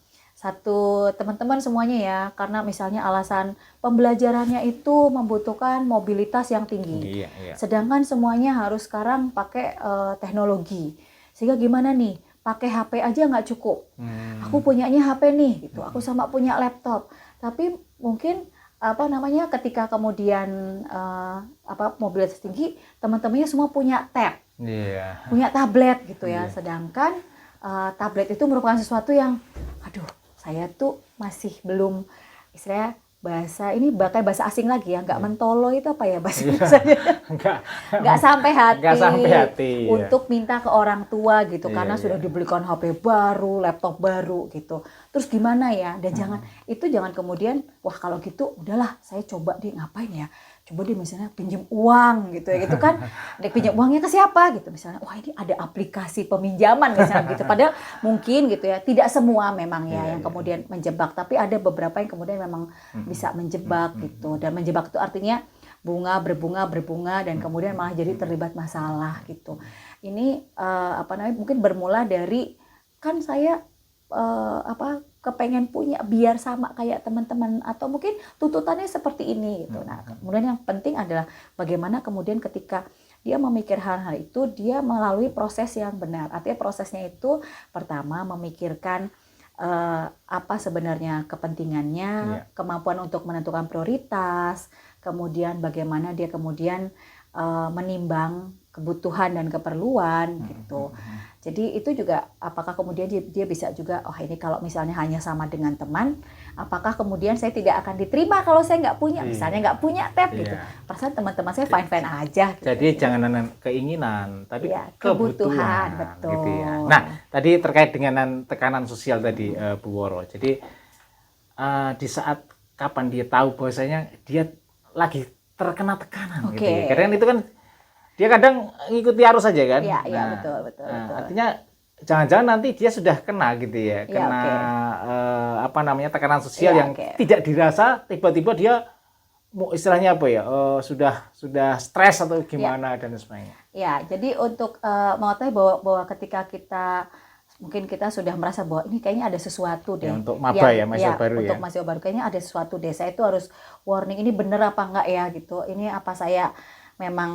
[SPEAKER 1] teman-teman semuanya ya, karena misalnya alasan pembelajarannya itu membutuhkan mobilitas yang tinggi. Sedangkan semuanya harus sekarang pakai teknologi. Sehingga gimana nih? Pakai HP aja nggak cukup. Aku punyanya HP nih gitu. Aku sama punya laptop. Tapi mungkin ketika kemudian mobilitas tinggi, teman-temannya semua punya tab. Punya tablet gitu ya. Sedangkan tablet itu merupakan sesuatu yang saya tuh masih belum istilahnya bahasa asing lagi ya, nggak mentolo itu apa ya bahasanya? Nggak sampai hati untuk minta ke orang tua gitu, karena sudah dibelikan HP baru, laptop baru gitu. Terus gimana ya? Dan jangan kemudian wah kalau gitu udahlah saya coba deh ngapain ya? Coba deh misalnya pinjam uang gitu ya, gitu kan. Dek pinjam uangnya ke siapa gitu misalnya. Wah ini ada aplikasi peminjaman misalnya gitu. Padahal mungkin gitu ya, tidak semua memang ya yang kemudian menjebak, tapi ada beberapa yang kemudian memang bisa menjebak gitu. Dan menjebak itu artinya berbunga dan kemudian malah jadi terlibat masalah gitu. Ini mungkin bermula dari kan saya kepengen punya biar sama kayak teman-teman, atau mungkin tuntutannya seperti ini gitu. Nah, kemudian yang penting adalah bagaimana kemudian ketika dia memikir hal-hal itu, dia melalui proses yang benar. Artinya prosesnya itu pertama memikirkan apa sebenarnya kepentingannya, kemampuan untuk menentukan prioritas, kemudian bagaimana dia kemudian menimbang kebutuhan dan keperluan gitu. Jadi itu juga apakah kemudian dia bisa juga, oh ini kalau misalnya hanya sama dengan teman, apakah kemudian saya tidak akan diterima kalau saya nggak punya, misalnya nggak punya tab gitu. Perasaan teman-teman saya fine-fine aja. Gitu.
[SPEAKER 2] Jadi jangan keinginan, tapi kebutuhan.
[SPEAKER 1] Betul.
[SPEAKER 2] Gitu ya. Nah, tadi terkait dengan tekanan sosial tadi Bu Woro. Jadi di saat kapan dia tahu bahwasanya dia lagi terkena tekanan gitu ya. Karena itu kan dia kadang ngikuti arus saja kan.
[SPEAKER 1] Iya, betul.
[SPEAKER 2] Artinya jangan-jangan nanti dia sudah kena gitu ya, tekanan sosial yang tidak dirasa, tiba-tiba dia istilahnya apa ya, sudah stres atau gimana dan sebagainya.
[SPEAKER 1] Ya, jadi untuk mengetahui bahwa ketika mungkin kita sudah merasa bahwa ini kayaknya ada sesuatu deh.
[SPEAKER 2] Untuk maba mahasiswa baru
[SPEAKER 1] untuk mahasiswa baru kayaknya ada sesuatu deh. Saya itu harus warning, ini bener apa enggak ya gitu. Ini apa saya memang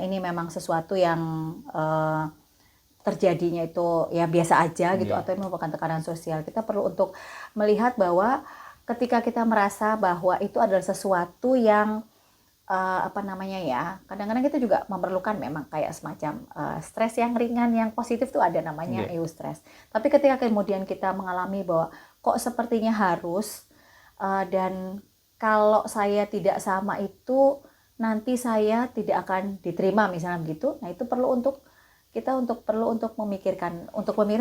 [SPEAKER 1] ini memang sesuatu yang terjadinya itu ya biasa aja gitu, atau ini merupakan tekanan sosial. Kita perlu untuk melihat bahwa ketika kita merasa bahwa itu adalah sesuatu yang kadang-kadang kita juga memerlukan memang kayak semacam stres yang ringan, yang positif tuh ada namanya eustress. Tapi ketika kemudian kita mengalami bahwa kok sepertinya harus dan kalau saya tidak sama itu nanti saya tidak akan diterima misalnya begitu. Nah, itu perlu untuk memikirkan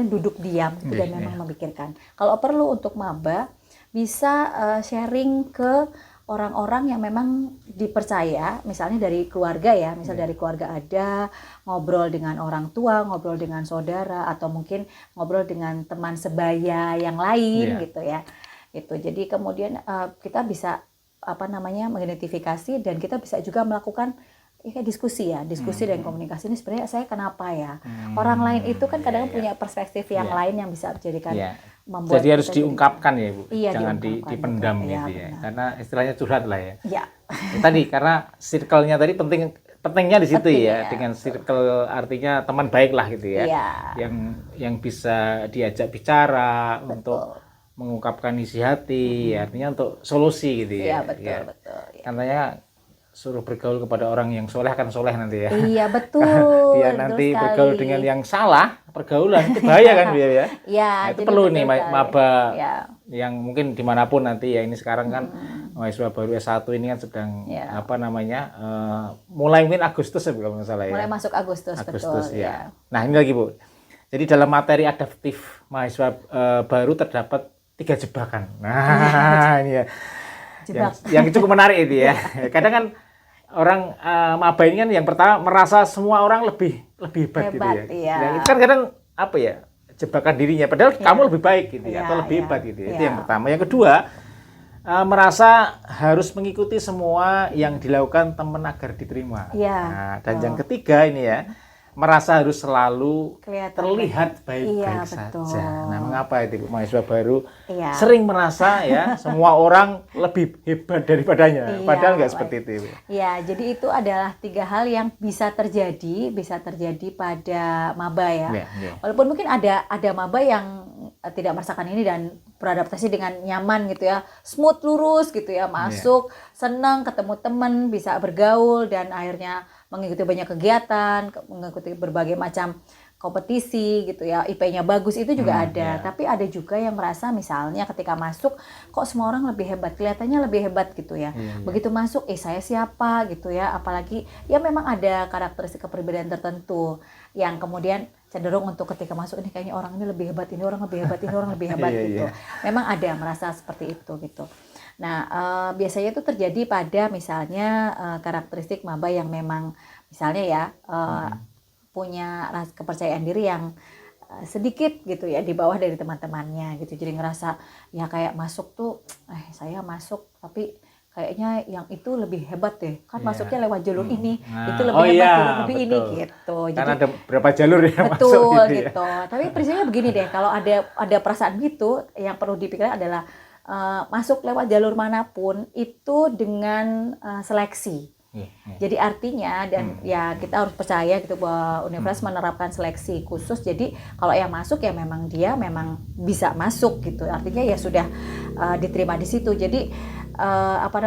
[SPEAKER 1] duduk diam gitu, dan memang memikirkan. Kalau perlu untuk maba bisa sharing ke orang-orang yang memang dipercaya, misalnya dari keluarga ya, dari keluarga ada, ngobrol dengan orang tua, ngobrol dengan saudara, atau mungkin ngobrol dengan teman sebaya yang lain gitu ya. Itu. Jadi kemudian kita bisa mengidentifikasi, dan kita bisa juga melakukan diskusi dan komunikasi. Ini sebenarnya saya kenapa ya? Orang lain itu kan kadang punya perspektif yang lain yang bisa menjadikan membuat.
[SPEAKER 2] Jadi harus diungkapkan ya Bu, jangan dipendam
[SPEAKER 1] gitu.
[SPEAKER 2] Gitu ya. Karena istilahnya curhat lah ya.
[SPEAKER 1] Iya.
[SPEAKER 2] Tadi karena circle-nya tadi pentingnya di situ ya. Dengan circle artinya teman baik lah gitu ya. Yang bisa diajak bicara untuk mengungkapkan isi hati, artinya untuk solusi gitu ya.
[SPEAKER 1] Iya, betul.
[SPEAKER 2] Katanya suruh bergaul kepada orang yang soleh akan soleh nanti ya.
[SPEAKER 1] Iya, betul.
[SPEAKER 2] Dia nanti bergaul dengan yang salah, pergaulan itu bahaya kan dia ya.
[SPEAKER 1] Iya,
[SPEAKER 2] nah, itu perlu nih maba yang mungkin dimanapun nanti ya. Ini sekarang kan mahasiswa baru S1 ini kan sedang mulai mungkin Agustus ya kalau nggak salah ya.
[SPEAKER 1] Mulai masuk Agustus betul ya.
[SPEAKER 2] Nah, ini lagi Bu. Jadi dalam materi adaptif mahasiswa baru terdapat 3 jebakan. Nah, ini ya. Yang cukup menarik itu ya. Kadang kan orang maba ini kan yang pertama merasa semua orang lebih hebat gitu ya. Nah, itu kan kadang jebakan dirinya, padahal kamu lebih baik gitu ya, atau lebih hebat gitu ya. Itu yang pertama. Yang kedua, merasa harus mengikuti semua yang dilakukan teman agar diterima. Nah, dan yang ketiga ini ya, merasa harus selalu terlihat baik-baik saja. Nah, mengapa itu mahasiswa baru sering merasa ya semua orang lebih hebat daripadanya, padahal nggak seperti itu.
[SPEAKER 1] Ya, jadi itu adalah 3 hal yang bisa terjadi pada maba ya. Walaupun mungkin ada maba yang tidak merasakan ini dan beradaptasi dengan nyaman gitu ya, smooth lurus gitu ya, masuk senang ketemu teman, bisa bergaul dan akhirnya mengikuti banyak kegiatan, mengikuti berbagai macam kompetisi gitu ya, IP-nya bagus itu juga ada. Tapi ada juga yang merasa misalnya ketika masuk kok semua orang lebih hebat, kelihatannya lebih hebat gitu ya. Begitu masuk, saya siapa gitu ya, apalagi ya memang ada karakteristik kepribadian tertentu yang kemudian cenderung untuk ketika masuk ini kayaknya orang ini lebih hebat, ini orang lebih hebat, ini orang lebih hebat gitu. Memang ada merasa seperti itu gitu. Nah, biasanya itu terjadi pada misalnya karakteristik maba yang memang misalnya ya punya kepercayaan diri yang sedikit gitu ya di bawah dari teman-temannya gitu. Jadi ngerasa ya kayak masuk tuh saya masuk tapi kayaknya yang itu lebih hebat deh. Kan masuknya lewat jalur ini. Itu lebih hebat jalur lebih ini gitu.
[SPEAKER 2] Karena ada berapa jalur ya
[SPEAKER 1] betul
[SPEAKER 2] masuk
[SPEAKER 1] gitu. Tapi prinsipnya begini deh, kalau ada perasaan gitu yang perlu dipikirkan adalah masuk lewat jalur manapun itu dengan seleksi. Jadi artinya dan ya kita harus percaya gitu bahwa universitas menerapkan seleksi khusus. Jadi kalau yang masuk ya memang dia memang bisa masuk gitu. Artinya ya sudah diterima di situ. Jadi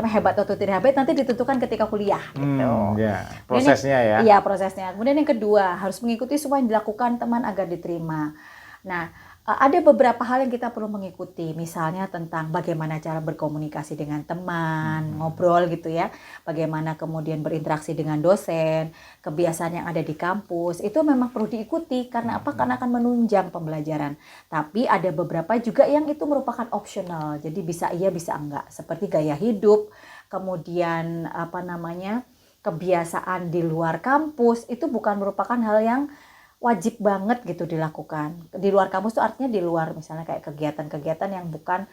[SPEAKER 1] hebat atau tidak hebat nanti ditentukan ketika kuliah gitu.
[SPEAKER 2] Prosesnya ya.
[SPEAKER 1] Iya, prosesnya. Kemudian yang kedua, harus mengikuti semua yang dilakukan teman agar diterima. Nah, ada beberapa hal yang kita perlu mengikuti, misalnya tentang bagaimana cara berkomunikasi dengan teman, ngobrol gitu ya, bagaimana kemudian berinteraksi dengan dosen, kebiasaan yang ada di kampus, itu memang perlu diikuti, karena apa? Karena akan menunjang pembelajaran. Tapi ada beberapa juga yang itu merupakan optional, jadi bisa iya bisa enggak, seperti gaya hidup, kemudian kebiasaan di luar kampus, itu bukan merupakan hal yang wajib banget gitu dilakukan. Di luar kampus itu artinya di luar misalnya kayak kegiatan-kegiatan yang bukan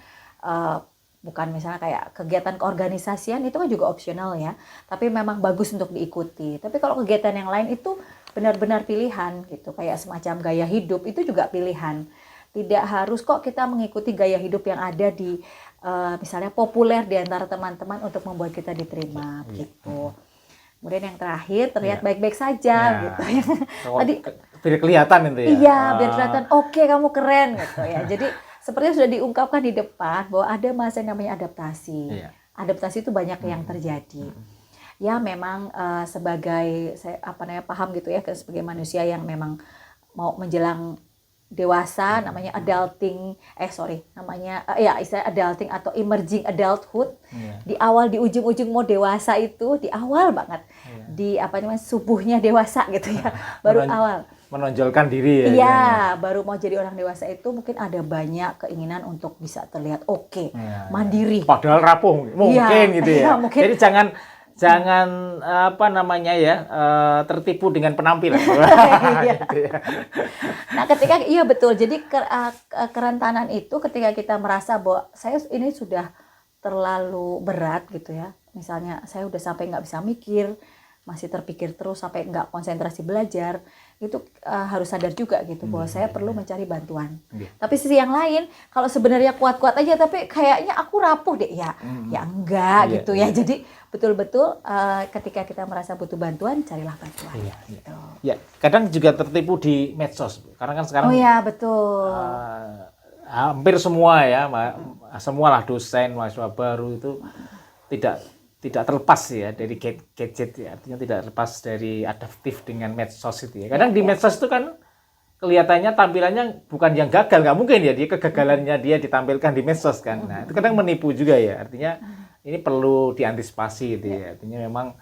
[SPEAKER 1] misalnya kayak kegiatan keorganisasian, itu kan juga opsional ya. Tapi memang bagus untuk diikuti. Tapi kalau kegiatan yang lain itu benar-benar pilihan gitu. Kayak semacam gaya hidup itu juga pilihan. Tidak harus kok kita mengikuti gaya hidup yang ada di misalnya populer di antara teman-teman untuk membuat kita diterima gitu. Kemudian yang terakhir terlihat baik-baik saja gitu ya. Tadi
[SPEAKER 2] biar kelihatan itu ya.
[SPEAKER 1] Iya, biar kelihatan oke, kamu keren gitu ya. Jadi sepertinya sudah diungkapkan di depan bahwa ada masa yang namanya adaptasi. Adaptasi itu banyak yang terjadi. Ya memang sebagai paham gitu ya, sebagai manusia yang memang mau menjelang dewasa, namanya adulting, istilah adulting atau emerging adulthood. Di awal, di ujung-ujung mau dewasa itu, di awal banget, di subuhnya dewasa gitu ya, baru awal
[SPEAKER 2] menonjolkan diri ya.
[SPEAKER 1] Iya, baru mau jadi orang dewasa itu mungkin ada banyak keinginan untuk bisa terlihat mandiri.
[SPEAKER 2] Padahal rapuh mungkin gitu ya.
[SPEAKER 1] Mungkin.
[SPEAKER 2] Jadi jangan tertipu dengan penampilan.
[SPEAKER 1] Gitu ya. Nah, ketika betul. Jadi kerentanan itu ketika kita merasa bahwa saya ini sudah terlalu berat gitu ya. Misalnya saya udah sampai nggak bisa mikir, masih terpikir terus sampai nggak konsentrasi belajar, itu harus sadar juga gitu bahwa saya perlu mencari bantuan. Tapi sisi yang lain, kalau sebenarnya kuat-kuat aja tapi kayaknya aku rapuh deh ya enggak gitu ya. Jadi betul-betul ketika kita merasa butuh bantuan, carilah bantuan. Gitu.
[SPEAKER 2] Ya, kadang juga tertipu di medsos karena kan sekarang.
[SPEAKER 1] Oh iya, betul.
[SPEAKER 2] Hampir semua ya, semualah dosen, mahasiswa baru itu tidak terlepas ya dari gadget ya, artinya tidak terlepas dari adaptif dengan medsos itu ya. Kadang di medsos itu kan kelihatannya tampilannya bukan yang gagal, nggak mungkin ya, dia kegagalannya dia ditampilkan di medsos kan. Nah, itu kadang menipu juga ya, artinya ini perlu diantisipasi gitu ya. Artinya memang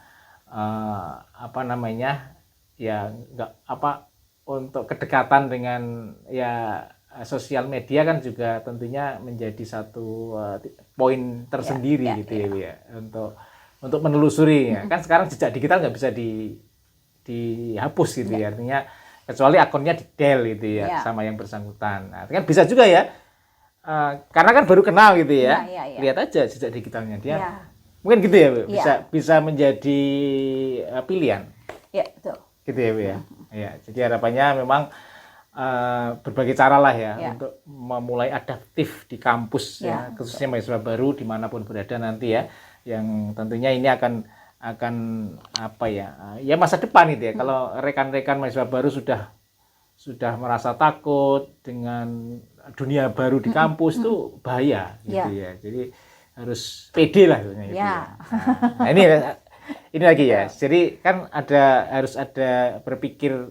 [SPEAKER 2] untuk kedekatan dengan ya sosial media kan juga tentunya menjadi satu poin tersendiri ya untuk menelusuri ya. Kan sekarang jejak digital nggak bisa dihapus gitu ya, artinya kecuali akunnya di-delete gitu ya sama yang bersangkutan. Nah, kan bisa juga ya, karena kan baru kenal gitu ya, lihat aja jejak digitalnya dia, mungkin gitu ya Bu, bisa menjadi pilihan.
[SPEAKER 1] Iya, betul.
[SPEAKER 2] Gitu ya Bu ya. Ya, jadi harapannya memang berbagai cara lah ya untuk memulai adaptif di kampus ya, khususnya mahasiswa baru dimanapun berada nanti ya, yang tentunya ini akan masa depan itu ya. Kalau rekan-rekan mahasiswa baru sudah merasa takut dengan dunia baru di kampus itu bahaya gitu ya. Jadi harus pede lah gitu ya. Nah, ini lagi ya. Jadi kan harus ada berpikir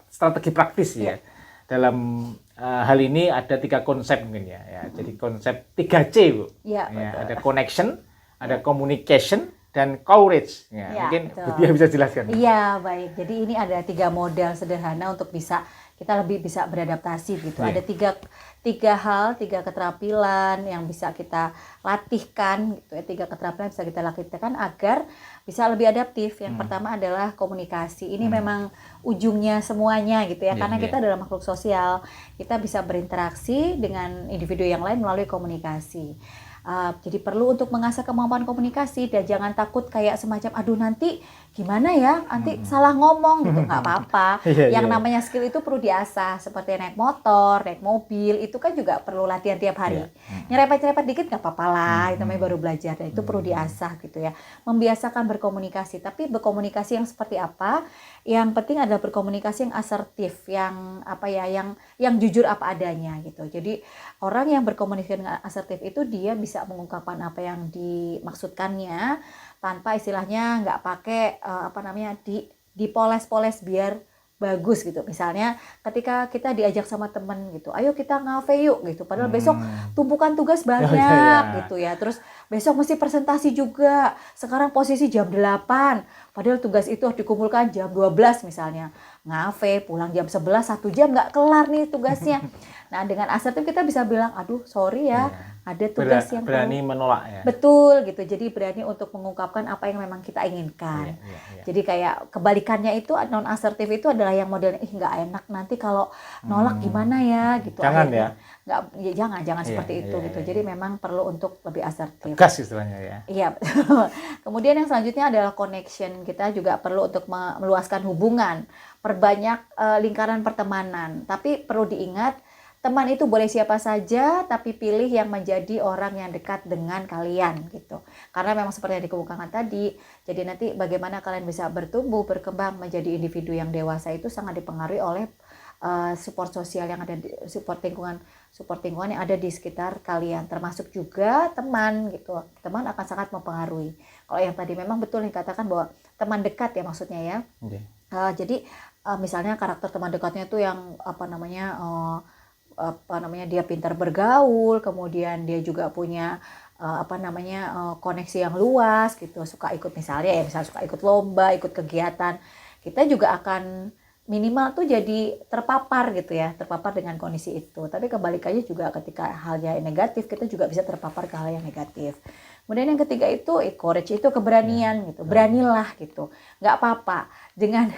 [SPEAKER 2] strategi praktis ya. Dalam hal ini ada 3 konsep mungkin ya. Jadi konsep 3C, Bu.
[SPEAKER 1] Ya,
[SPEAKER 2] Ada connection, ada communication, dan courage. Mungkin Bu Tia bisa jelaskan.
[SPEAKER 1] Iya, baik. Jadi ini ada 3 modal sederhana untuk kita lebih bisa beradaptasi gitu. Ada tiga hal, 3 keterampilan yang bisa kita latihkan gitu ya. 3 keterampilan bisa kita latihkan agar bisa lebih adaptif. Yang pertama adalah komunikasi. Ini memang ujungnya semuanya gitu ya. Karena kita adalah makhluk sosial. Kita bisa berinteraksi dengan individu yang lain melalui komunikasi. Jadi perlu untuk mengasah kemampuan komunikasi dan jangan takut kayak semacam aduh nanti gimana ya, nanti salah ngomong gitu, nggak apa-apa. Yang namanya skill itu perlu diasah, seperti naik motor, naik mobil, itu kan juga perlu latihan tiap hari. Nyerepet-nyerepet dikit nggak apa-apa lah, itu namanya baru belajar dan itu perlu diasah gitu ya. Membiasakan berkomunikasi, tapi berkomunikasi yang seperti apa? Yang penting adalah berkomunikasi yang asertif, yang yang jujur apa adanya gitu. Jadi orang yang berkomunikasi dengan asertif itu dia bisa mengungkapkan apa yang dimaksudkannya tanpa istilahnya nggak pakai dipoles-poles biar bagus gitu. Misalnya ketika kita diajak sama temen gitu, ayo kita ngafe yuk gitu. Padahal besok tumpukan tugas banyak gitu ya. Terus besok mesti presentasi juga. Sekarang posisi jam 8. Padahal tugas itu dikumpulkan jam 12 misalnya. Ngafe, pulang jam 11, 1 jam nggak kelar nih tugasnya. Nah dengan asertif kita bisa bilang, aduh sorry ya, ada tugas yang
[SPEAKER 2] berani menolak ya.
[SPEAKER 1] Betul gitu. Jadi berani untuk mengungkapkan apa yang memang kita inginkan. Jadi kayak kebalikannya itu non asertif itu adalah yang modelnya nggak enak nanti kalau nolak gimana ya gitu.
[SPEAKER 2] Jangan
[SPEAKER 1] akhirnya,
[SPEAKER 2] ya.
[SPEAKER 1] Jangan seperti itu gitu. Jadi memang perlu untuk lebih asertif.
[SPEAKER 2] Tegas istilahnya ya.
[SPEAKER 1] Iya. Kemudian yang selanjutnya adalah connection. Kita juga perlu untuk meluaskan hubungan, perbanyak lingkaran pertemanan. Tapi perlu diingat teman itu boleh siapa saja, tapi pilih yang menjadi orang yang dekat dengan kalian gitu. Karena memang seperti yang dikemukakan tadi, jadi nanti bagaimana kalian bisa bertumbuh, berkembang menjadi individu yang dewasa itu sangat dipengaruhi oleh support sosial yang ada di support lingkungan yang ada di sekitar kalian, termasuk juga teman gitu. Teman akan sangat mempengaruhi. Kalau yang tadi memang betul dikatakan bahwa teman dekat ya maksudnya ya. Jadi misalnya karakter teman dekatnya itu yang dia pintar bergaul, kemudian dia juga punya koneksi yang luas gitu, suka ikut misalnya suka ikut lomba, ikut kegiatan, kita juga akan minimal tuh jadi terpapar gitu ya, terpapar dengan kondisi itu. Tapi kebalikannya juga ketika halnya negatif, kita juga bisa terpapar ke hal yang negatif. Kemudian yang ketiga itu courage, itu keberanian gitu, beranilah gitu, nggak apa-apa dengan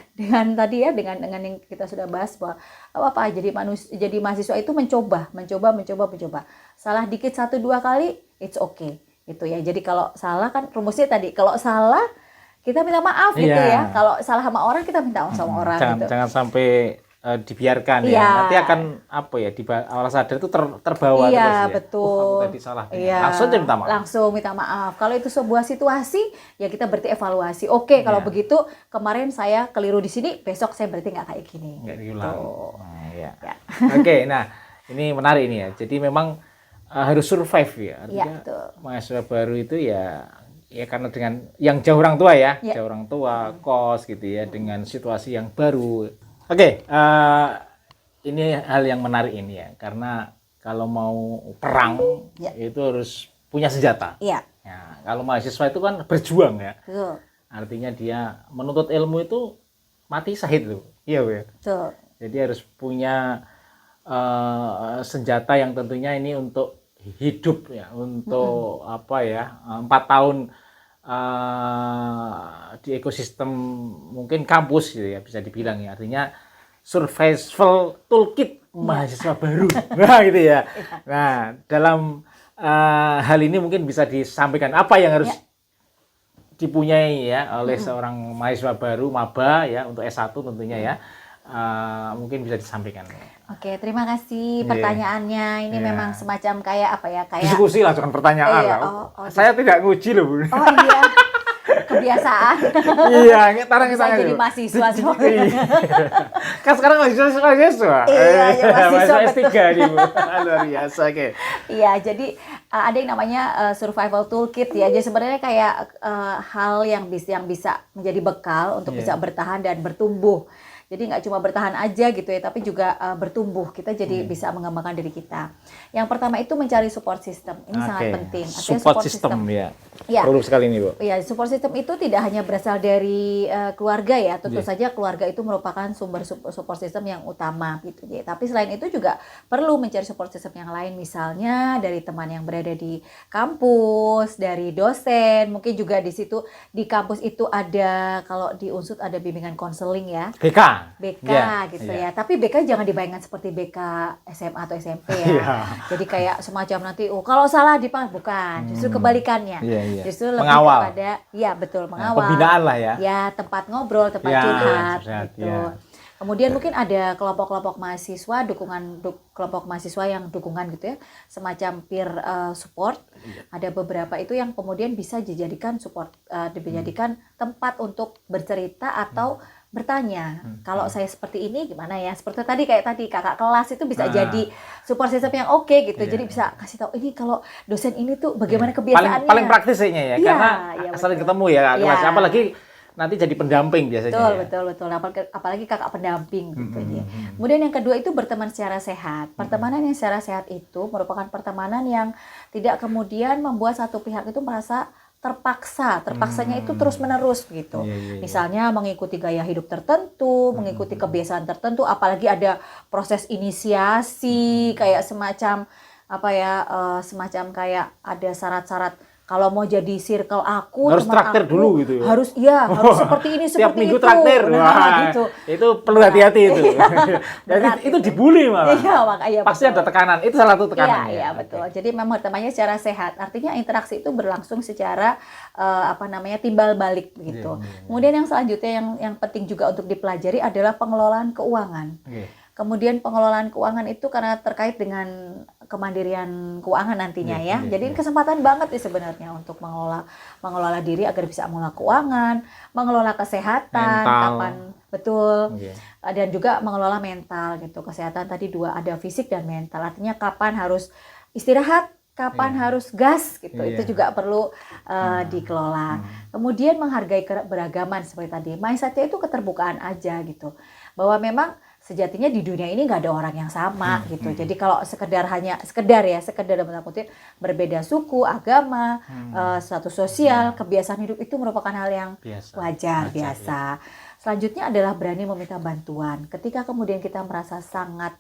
[SPEAKER 1] tadi ya dengan yang kita sudah bahas bahwa apa jadi mahasiswa itu mencoba, salah dikit 1-2 kali it's okay gitu ya. Jadi kalau salah kan rumusnya tadi, kalau salah kita minta maaf gitu ya, kalau salah sama orang kita minta maaf sama orang gitu.
[SPEAKER 2] Jangan sampai dibiarkan ya, nanti akan di awal sadar itu terbawa terus ya.
[SPEAKER 1] Betul.
[SPEAKER 2] Aku tadi salah. Langsung aja minta maaf.
[SPEAKER 1] Langsung minta maaf. Kalau itu sebuah situasi ya kita berarti evaluasi. Oke, kalau begitu kemarin saya keliru di sini, besok saya berarti nggak kayak gini.
[SPEAKER 2] Nggak diulang. Oke, nah ini menarik ini ya. Jadi memang harus survive ya. Artinya mahasiswa baru itu ya karena dengan yang jauh orang tua ya, jauh orang tua, kos gitu ya, dengan situasi yang baru. Oke, ini hal yang menarik ini ya, karena kalau mau perang itu harus punya senjata. Ya, kalau mahasiswa itu kan berjuang ya. Artinya dia menuntut ilmu itu mati syahid loh. Iya, Bu ya. Jadi harus punya senjata yang tentunya ini untuk hidup ya, untuk 4 tahun di ekosistem mungkin kampus gitu ya, bisa dibilang ya, artinya survival toolkit mahasiswa baru, nah gitu ya. Nah dalam hal ini mungkin bisa disampaikan apa yang harus dipunyai ya oleh seorang mahasiswa baru maba ya untuk S1 tentunya ya, mungkin bisa disampaikan.
[SPEAKER 1] Oke, terima kasih pertanyaannya. Ini memang semacam kayak
[SPEAKER 2] diskusi lah, bukan pertanyaan lah. Saya tidak nguji loh, Bu.
[SPEAKER 1] Oh iya. Kebiasaan.
[SPEAKER 2] Iya, tarang
[SPEAKER 1] kita jadi mahasiswa semua.
[SPEAKER 2] Kan sekarang mahasiswa.
[SPEAKER 1] Iya, mahasiswa
[SPEAKER 2] S3 nih, Bu. Luar biasa, oke.
[SPEAKER 1] Iya, jadi ada yang namanya survival toolkit ya. Jadi sebenarnya kayak hal yang bisa menjadi bekal untuk bisa bertahan dan bertumbuh. Jadi nggak cuma bertahan aja gitu ya, tapi juga bertumbuh. Kita jadi bisa mengembangkan diri kita. Yang pertama itu mencari support system. Ini sangat penting. Artinya
[SPEAKER 2] Support system ya.
[SPEAKER 1] Ya.
[SPEAKER 2] Perlu sekali ini, Bu.
[SPEAKER 1] Ya, support system itu tidak hanya berasal dari keluarga ya. Tentu saja keluarga itu merupakan sumber support system yang utama gitu ya. Tapi selain itu juga perlu mencari support system yang lain, misalnya dari teman yang berada di kampus, dari dosen, mungkin juga di situ di kampus itu ada, kalau di Unsud ada bimbingan konseling ya.
[SPEAKER 2] BK
[SPEAKER 1] gitu ya. Tapi BK jangan dibayangkan seperti BK SMA atau SMP ya. Jadi kayak semacam nanti kalau salah dipanggil, bukan. Justru kebalikannya. Justru lebih
[SPEAKER 2] mengawal.
[SPEAKER 1] kepada betul, mengawal.
[SPEAKER 2] Pembinaan lah ya.
[SPEAKER 1] Ya, tempat ngobrol, tempat curhat gitu.
[SPEAKER 2] Ya.
[SPEAKER 1] Kemudian mungkin ada kelompok-kelompok mahasiswa, kelompok mahasiswa yang dukungan gitu ya, semacam peer support. Ada beberapa itu yang kemudian bisa dijadikan support, dijadikan tempat untuk bercerita atau bertanya. Kalau saya seperti ini gimana ya? Seperti tadi kakak kelas itu bisa jadi support system yang oke gitu. Jadi bisa kasih tahu ini kalau dosen ini tuh bagaimana kebiasaannya.
[SPEAKER 2] Paling praktisnya ya, karena sering ketemu ya kelas, apalagi nanti jadi pendamping biasanya.
[SPEAKER 1] Betul. Apalagi kakak pendamping gitu ya. Kemudian yang kedua itu berteman secara sehat. Pertemanan yang secara sehat itu merupakan pertemanan yang tidak kemudian membuat satu pihak itu merasa terpaksanya itu terus menerus gitu. Misalnya mengikuti gaya hidup tertentu, mengikuti kebiasaan tertentu, apalagi ada proses inisiasi kayak semacam semacam kayak ada syarat-syarat. Kalau mau jadi circle aku,
[SPEAKER 2] harus traktir dulu gitu ya.
[SPEAKER 1] Harus seperti ini,
[SPEAKER 2] setiap
[SPEAKER 1] seperti
[SPEAKER 2] minggu
[SPEAKER 1] itu.
[SPEAKER 2] traktir.
[SPEAKER 1] Gitu.
[SPEAKER 2] Itu perlu hati-hati itu. Jadi itu dibully malah.
[SPEAKER 1] Makanya
[SPEAKER 2] pasti ada tekanan. Itu salah satu tekanan.
[SPEAKER 1] Iya, betul. Jadi memang temannya secara sehat. Artinya interaksi itu berlangsung secara timbal balik begitu. Kemudian yang selanjutnya yang penting juga untuk dipelajari adalah pengelolaan keuangan. Kemudian pengelolaan keuangan itu karena terkait dengan kemandirian keuangan nantinya ya. Jadi kesempatan banget sih sebenarnya untuk mengelola diri agar bisa mengelola keuangan, mengelola kesehatan, dan juga mengelola mental gitu. Kesehatan tadi ada fisik dan mental. Artinya kapan harus istirahat, kapan harus gas gitu. Itu juga perlu dikelola. Kemudian menghargai keberagaman seperti tadi. Mindset-nya itu keterbukaan aja gitu. Bahwa memang sejatinya di dunia ini nggak ada orang yang sama gitu. Jadi kalau sekedar dalam tanda kutip berbeda suku, agama, status sosial, kebiasaan hidup itu merupakan hal yang wajar, biasa. Selanjutnya adalah berani meminta bantuan. Ketika kemudian kita merasa sangat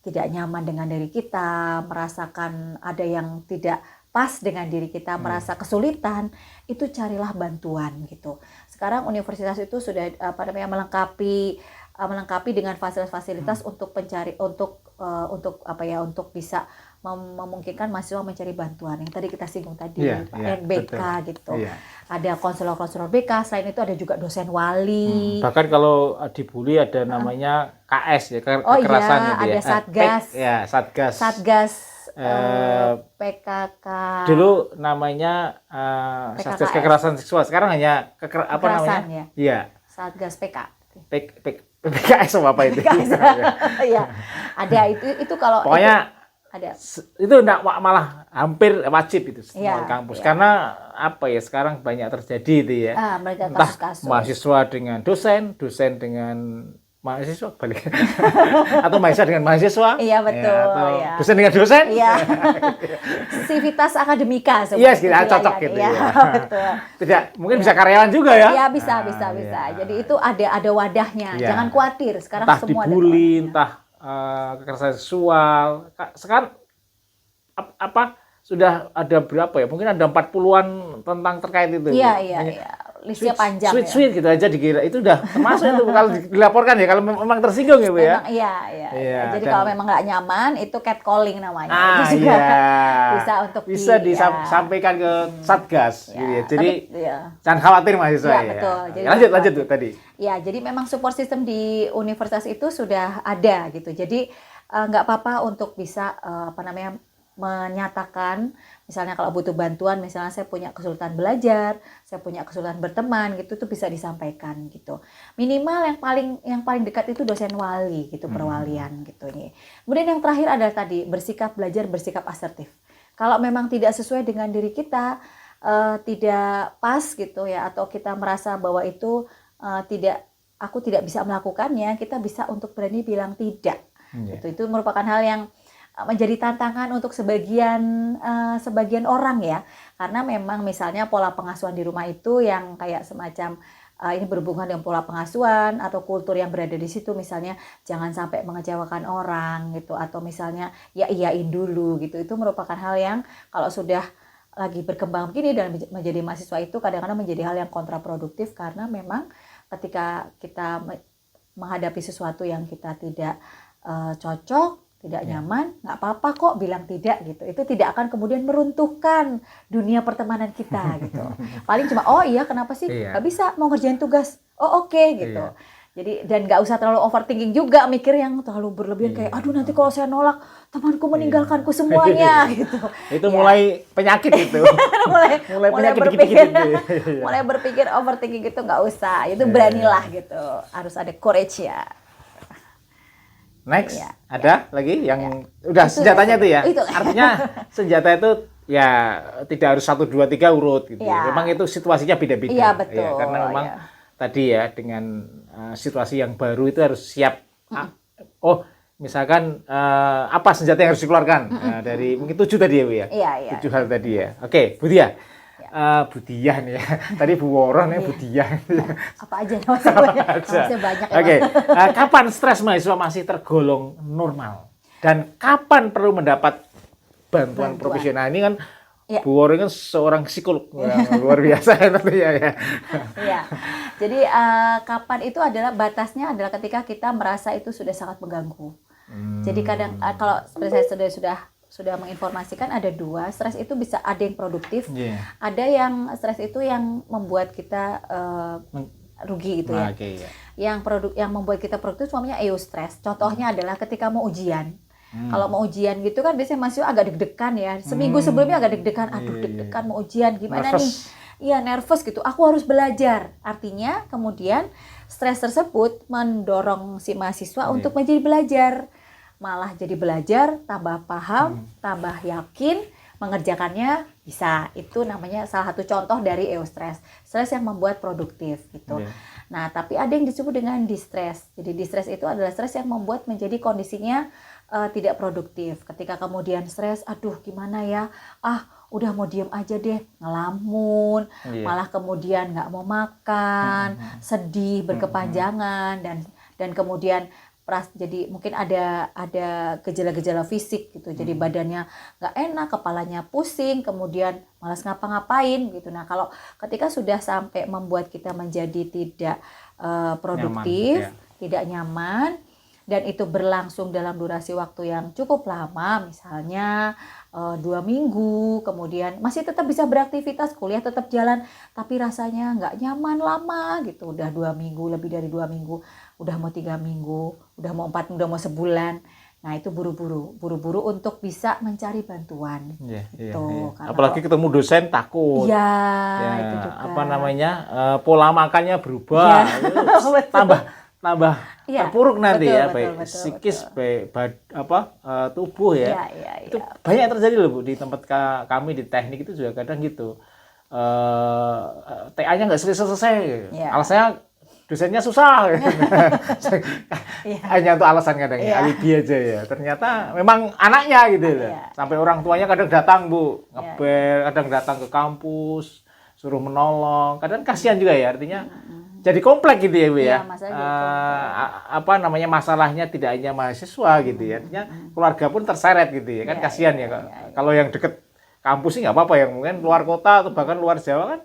[SPEAKER 1] tidak nyaman dengan diri kita, merasakan ada yang tidak pas dengan diri kita, merasa kesulitan, itu carilah bantuan gitu. Sekarang universitas itu sudah melengkapi dengan fasilitas-fasilitas untuk bisa memungkinkan mahasiswa mencari bantuan yang tadi kita singgung tadi, BK gitu. Ada konselor BK, selain itu ada juga dosen wali.
[SPEAKER 2] Bahkan kalau dibully ada namanya KS ya, kekerasan
[SPEAKER 1] ada Satgas. Satgas PKK.
[SPEAKER 2] Dulu namanya Satgas Kekerasan Seksual, sekarang hanya
[SPEAKER 1] kekerasan
[SPEAKER 2] namanya? Iya.
[SPEAKER 1] Satgas
[SPEAKER 2] PKS apa itu?
[SPEAKER 1] Iya. Ada itu kalau
[SPEAKER 2] pokoknya
[SPEAKER 1] ada.
[SPEAKER 2] Itu malah hampir wajib itu semua kampus. Karena sekarang banyak terjadi itu ya.
[SPEAKER 1] Entah kasus-kasus.
[SPEAKER 2] Mahasiswa dengan dosen dengan mahasiswa balik atau mahasiswa dengan mahasiswa.
[SPEAKER 1] Iya betul.
[SPEAKER 2] Atau dosen dengan dosen.
[SPEAKER 1] Iya. Civitas akademika
[SPEAKER 2] sebenarnya. Cocok gitu ya.
[SPEAKER 1] Betul.
[SPEAKER 2] Tidak, mungkin bisa karyawan juga ya.
[SPEAKER 1] Iya bisa. Jadi itu ada wadahnya. Jangan khawatir. Sekarang
[SPEAKER 2] entah
[SPEAKER 1] semua
[SPEAKER 2] dibully, entah kekerasan seksual. Sekarang sudah ada berapa ya? Mungkin ada 40-an tentang terkait itu.
[SPEAKER 1] Iya. Listnya panjang.
[SPEAKER 2] Sweet gitu aja dikira. Itu udah termasuk itu kalau dilaporkan ya, kalau memang tersinggung ya Bu ya.
[SPEAKER 1] Iya. Jadi kalau memang nggak nyaman, itu catcalling namanya. Itu juga bisa
[SPEAKER 2] disampaikan ke Satgas gitu ya. Jadi
[SPEAKER 1] tapi,
[SPEAKER 2] jangan khawatir mahasiswa ya.
[SPEAKER 1] Betul. Jadi
[SPEAKER 2] lanjut tuh tadi.
[SPEAKER 1] Ya, jadi memang support system di universitas itu sudah ada gitu. Jadi nggak apa-apa untuk bisa menyatakan, misalnya kalau butuh bantuan, misalnya saya punya kesulitan belajar, saya punya kesulitan berteman gitu, itu bisa disampaikan gitu. Minimal yang paling dekat itu dosen wali gitu, perwalian gitu nih. Kemudian yang terakhir adalah tadi bersikap asertif. Kalau memang tidak sesuai dengan diri kita, tidak pas gitu ya, atau kita merasa bahwa itu tidak aku tidak bisa melakukannya, kita bisa untuk berani bilang tidak. Itu merupakan hal yang menjadi tantangan untuk sebagian orang ya, karena memang misalnya pola pengasuhan di rumah itu yang kayak semacam ini berhubungan dengan pola pengasuhan atau kultur yang berada di situ, misalnya jangan sampai mengecewakan orang gitu, atau misalnya ya iyain dulu gitu. Itu merupakan hal yang kalau sudah lagi berkembang begini dan menjadi mahasiswa itu kadang-kadang menjadi hal yang kontraproduktif, karena memang ketika kita menghadapi sesuatu yang kita tidak cocok, tidak nyaman, nggak apa-apa kok bilang tidak gitu. Itu tidak akan kemudian meruntuhkan dunia pertemanan kita gitu. Paling cuma oh iya kenapa sih nggak bisa mau ngerjain tugas, oh oke gitu. Jadi dan nggak usah terlalu overthinking juga, mikir yang terlalu berlebihan kayak aduh nanti kalau saya nolak temanku meninggalkanku semuanya gitu.
[SPEAKER 2] Itu mulai penyakit itu. mulai
[SPEAKER 1] berpikir mulai berpikir overthinking itu nggak usah. Itu beranilah gitu. Harus ada courage ya.
[SPEAKER 2] Next, ada lagi yang udah itu senjatanya tuh ya. Itu. Artinya senjata itu ya tidak harus 1, 2, 3 urut gitu. Memang itu situasinya beda-beda.
[SPEAKER 1] Iya betul.
[SPEAKER 2] Ya, karena memang tadi ya dengan situasi yang baru itu harus siap. Oh, misalkan apa senjata yang harus dikeluarkan dari mungkin 7 tadi ya Bu ya.
[SPEAKER 1] Iya.
[SPEAKER 2] 7 hal tadi ya. Oke, Budia. Budiah nih ya. Tadi Bu Woron ya Budiah.
[SPEAKER 1] Apa aja masih banyak.
[SPEAKER 2] Oke. Kapan stres mahasiswa masih tergolong normal? Dan kapan perlu mendapat bantuan profesional? Ini kan Bu Woron kan seorang psikolog yang luar biasa tentunya ya.
[SPEAKER 1] Iya. Jadi kapan itu adalah batasnya adalah ketika kita merasa itu sudah sangat mengganggu. Jadi kadang kalau seperti saya sudah menginformasikan ada 2, stres itu bisa ada yang produktif, ada yang stres itu yang membuat kita rugi gitu ya. Yang membuat kita produktif namanya eustress. Contohnya adalah ketika mau ujian. Kalau mau ujian gitu kan biasanya mahasiswa agak deg-degan ya. Seminggu sebelumnya agak deg-degan, deg-degan mau ujian gimana nih? Iya nervous gitu. Aku harus belajar. Artinya kemudian stres tersebut mendorong si mahasiswa untuk menjadi belajar. Malah jadi belajar, tambah paham, tambah yakin, mengerjakannya bisa. Itu namanya salah satu contoh dari eustress. Stres yang membuat produktif gitu. Nah, tapi ada yang disebut dengan distress. Jadi distress itu adalah stres yang membuat menjadi kondisinya tidak produktif. Ketika kemudian stres, aduh gimana ya? Udah mau diem aja deh, ngelamun, malah kemudian nggak mau makan, sedih berkepanjangan dan kemudian jadi mungkin ada gejala-gejala fisik gitu, jadi badannya nggak enak, kepalanya pusing, kemudian malas ngapa-ngapain gitu. Nah kalau ketika sudah sampai membuat kita menjadi tidak produktif, tidak nyaman, dan itu berlangsung dalam durasi waktu yang cukup lama, misalnya 2 minggu, kemudian masih tetap bisa beraktivitas, kuliah tetap jalan, tapi rasanya nggak nyaman lama gitu, udah 2 minggu, lebih dari 2 minggu, udah mau 3 minggu, udah mau 4, udah mau sebulan. Nah itu buru-buru untuk bisa mencari bantuan. Gitu.
[SPEAKER 2] Apalagi ketemu dosen takut.
[SPEAKER 1] Itu juga.
[SPEAKER 2] Apa namanya pola makannya berubah, tambah terpuruk nanti baik psikis, baik tubuh ya. Itu banyak terjadi loh Bu di tempat kami di teknik itu juga kadang gitu. TA-nya nggak selesai. Alasannya dosennya susah. Hanya untuk alasan kadang alibi aja ya. Ternyata memang anaknya gitu loh. Sampai orang tuanya kadang datang Bu, ngebel, kadang datang ke kampus, suruh menolong. Kadang kasihan juga ya, artinya jadi kompleks gitu ya Bu ya. Masalahnya tidak hanya mahasiswa gitu ya. Artinya keluarga pun terseret gitu ya. Kan kasihan ya. Kalau yang deket kampus sih nggak apa-apa, yang mungkin luar kota atau bahkan luar Jawa kan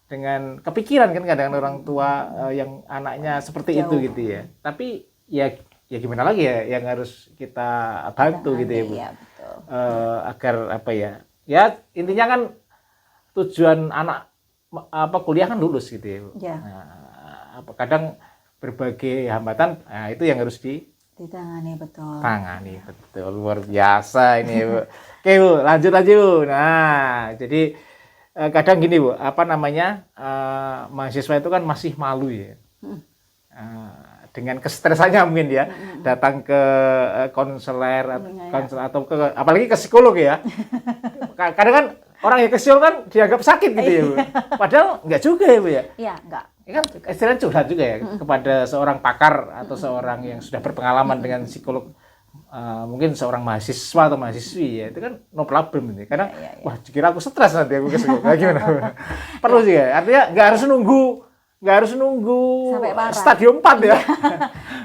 [SPEAKER 2] dengan kepikiran kan kadang orang tua yang anaknya seperti itu gitu ya. Tapi ya gimana lagi ya yang harus kita bantu gitu ya Bu. Agar ya intinya kan tujuan anak kuliah kan lulus gitu ya Bu. Kadang berbagai hambatan, itu yang harus
[SPEAKER 1] ditangani betul.
[SPEAKER 2] Tangani betul, luar biasa ini Bu. Oke Bu, lanjut aja Bu. Nah, jadi kadang gini Bu, mahasiswa itu kan masih malu ya. Dengan kestresannya mungkin ya, datang ke konselor atau apalagi ke psikolog ya. Kadang kan orang yang ke psikolog kan dianggap sakit gitu ya Bu. Padahal enggak juga ya Bu ya.
[SPEAKER 1] Iya, enggak.
[SPEAKER 2] Ini kan istilahnya curhat juga ya kepada seorang pakar atau seorang yang sudah berpengalaman dengan psikolog, mungkin seorang mahasiswa atau mahasiswi ya, itu kan no problem ini. Kadang wah dikira aku stres nanti aku ke psikolog. Gimana? Perlu juga. Artinya nggak harus nunggu
[SPEAKER 1] sampai parah.
[SPEAKER 2] Stadium 4 ya.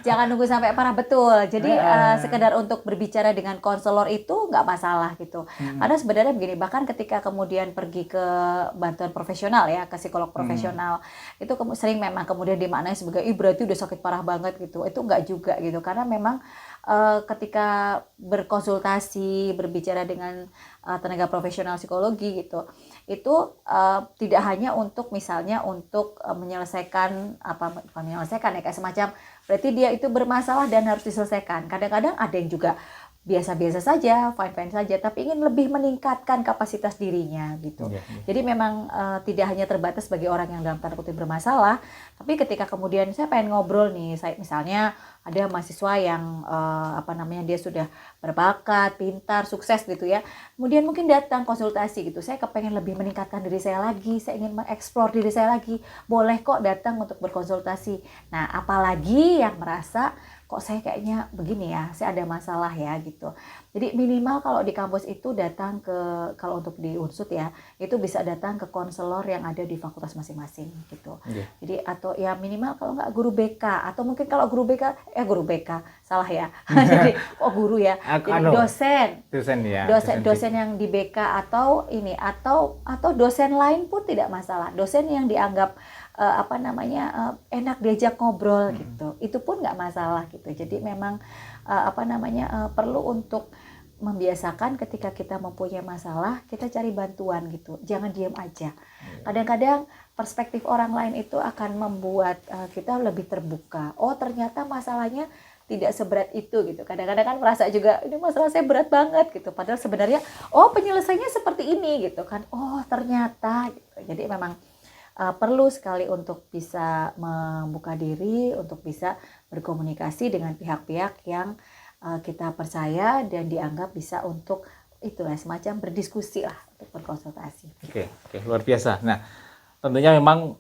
[SPEAKER 1] Jangan nunggu sampai parah, betul. Jadi sekedar untuk berbicara dengan konselor itu nggak masalah gitu. Karena sebenarnya begini, bahkan ketika kemudian pergi ke bantuan profesional ya, ke psikolog profesional, itu sering memang kemudian dimaknai sebagai berarti udah sakit parah banget gitu. Itu nggak juga gitu. Karena memang ketika berkonsultasi, berbicara dengan tenaga profesional psikologi gitu, itu tidak hanya untuk misalnya untuk menyelesaikan bukan menyelesaikan ya, kayak semacam berarti dia itu bermasalah dan harus diselesaikan. Kadang-kadang ada yang juga biasa-biasa saja, fine-fine saja, tapi ingin lebih meningkatkan kapasitas dirinya gitu. Jadi memang tidak hanya terbatas bagi orang yang dalam tanda kutip bermasalah, tapi ketika kemudian saya pengen ngobrol nih, saya misalnya ada mahasiswa yang dia sudah berbakat, pintar, sukses gitu ya. Kemudian mungkin datang konsultasi gitu. Saya kepengen lebih meningkatkan diri saya lagi, saya ingin mengeksplor diri saya lagi. Boleh kok datang untuk berkonsultasi. Nah, apalagi yang merasa kok saya kayaknya begini ya, saya ada masalah ya gitu. Jadi minimal kalau di kampus itu datang ke, kalau untuk di Unsut ya, itu bisa datang ke konselor yang ada di fakultas masing-masing gitu. Jadi atau ya minimal kalau nggak guru BK, atau mungkin kalau guru BK salah ya. Jadi guru ya. Jadi dosen yang di BK atau dosen lain pun tidak masalah. Dosen yang dianggap enak diajak ngobrol gitu, itu pun nggak masalah gitu. Jadi memang perlu untuk membiasakan ketika kita mempunyai masalah, kita cari bantuan gitu, jangan diam aja. Kadang-kadang perspektif orang lain itu akan membuat kita lebih terbuka. Oh ternyata masalahnya tidak seberat itu gitu. Kadang-kadang kan merasa juga ini masalah saya berat banget gitu, padahal sebenarnya penyelesaiannya seperti ini gitu kan. Oh ternyata gitu. Jadi memang perlu sekali untuk bisa membuka diri, untuk bisa berkomunikasi dengan pihak-pihak yang kita percaya dan dianggap bisa untuk itulah semacam berdiskusi lah, untuk berkonsultasi.
[SPEAKER 2] Oke, luar biasa. Nah, tentunya memang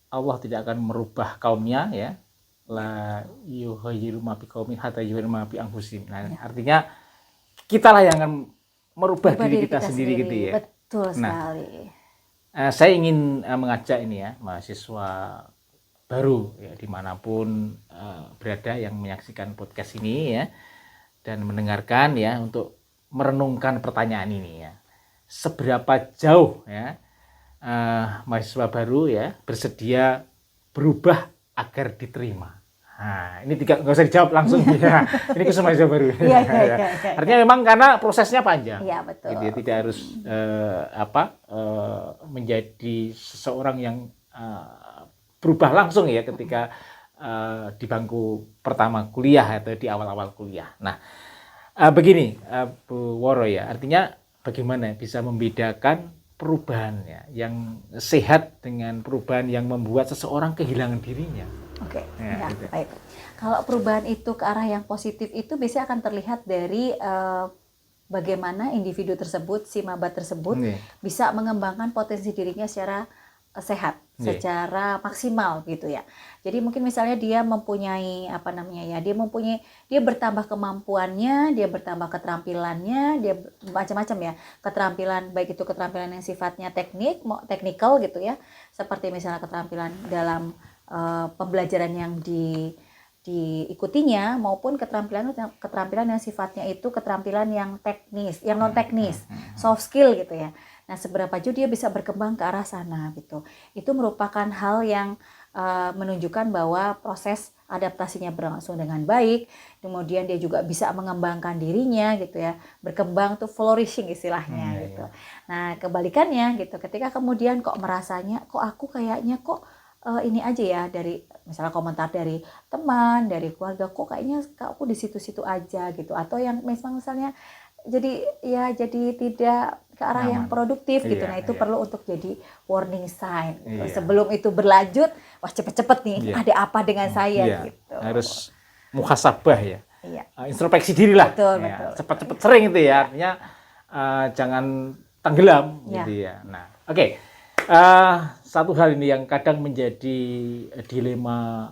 [SPEAKER 2] Allah tidak akan merubah kaumnya ya. La yughayyiru ma biqaumin hatta yughayyiru ma bi anfusihim. Nah, artinya kitalah yang akan merubah diri kita sendiri gitu ya.
[SPEAKER 1] Betul sekali.
[SPEAKER 2] Saya ingin mengajak ini ya, mahasiswa baru ya, dimanapun berada yang menyaksikan podcast ini ya, dan mendengarkan ya, untuk merenungkan pertanyaan ini ya. Seberapa jauh ya mahasiswa baru ya bersedia berubah agar diterima. Nah, ini nggak usah dijawab langsung ya. Ini khusus mahasiswa baru. Artinya memang karena prosesnya panjang.
[SPEAKER 1] Iya, betul.
[SPEAKER 2] Jadi tidak harus menjadi seseorang yang berubah langsung ya ketika di bangku pertama kuliah atau di awal-awal kuliah. Nah, begini Bu Woro ya. Artinya bagaimana bisa membedakan perubahan ya yang sehat dengan perubahan yang membuat seseorang kehilangan dirinya.
[SPEAKER 1] Oke, gitu. Baik. Kalau perubahan itu ke arah yang positif itu biasanya akan terlihat dari bagaimana individu tersebut, si maba tersebut bisa mengembangkan potensi dirinya secara sehat, secara maksimal gitu ya. Jadi mungkin misalnya dia mempunyai dia bertambah kemampuannya, dia bertambah keterampilannya, dia macam-macam ya. Keterampilan baik itu keterampilan yang sifatnya teknikal gitu ya. Seperti misalnya keterampilan dalam pembelajaran yang diikutinya, maupun keterampilan yang sifatnya itu keterampilan yang teknis, yang non teknis, soft skill gitu ya. Nah, seberapa jauh dia bisa berkembang ke arah sana gitu. Itu merupakan hal yang menunjukkan bahwa proses adaptasinya berlangsung dengan baik, kemudian dia juga bisa mengembangkan dirinya gitu ya, berkembang tuh flourishing istilahnya gitu. Nah, kebalikannya gitu, ketika kemudian kok merasanya kok aku kayaknya ini aja ya, dari misalnya komentar dari teman, dari keluarga, kok kayaknya aku di situ-situ aja gitu, atau yang misalnya jadi tidak ke arah yang produktif gitu. Nah, itu perlu untuk jadi warning sign gitu. Sebelum itu berlanjut, wah cepet-cepet nih ada apa dengan saya gitu.
[SPEAKER 2] Harus muhasabah ya. Introspeksi diri lah.
[SPEAKER 1] Betul.
[SPEAKER 2] Cepet-cepet sering itu ya. Artinya jangan tenggelam gitu ya. Nah, oke. Satu hal ini yang kadang menjadi dilema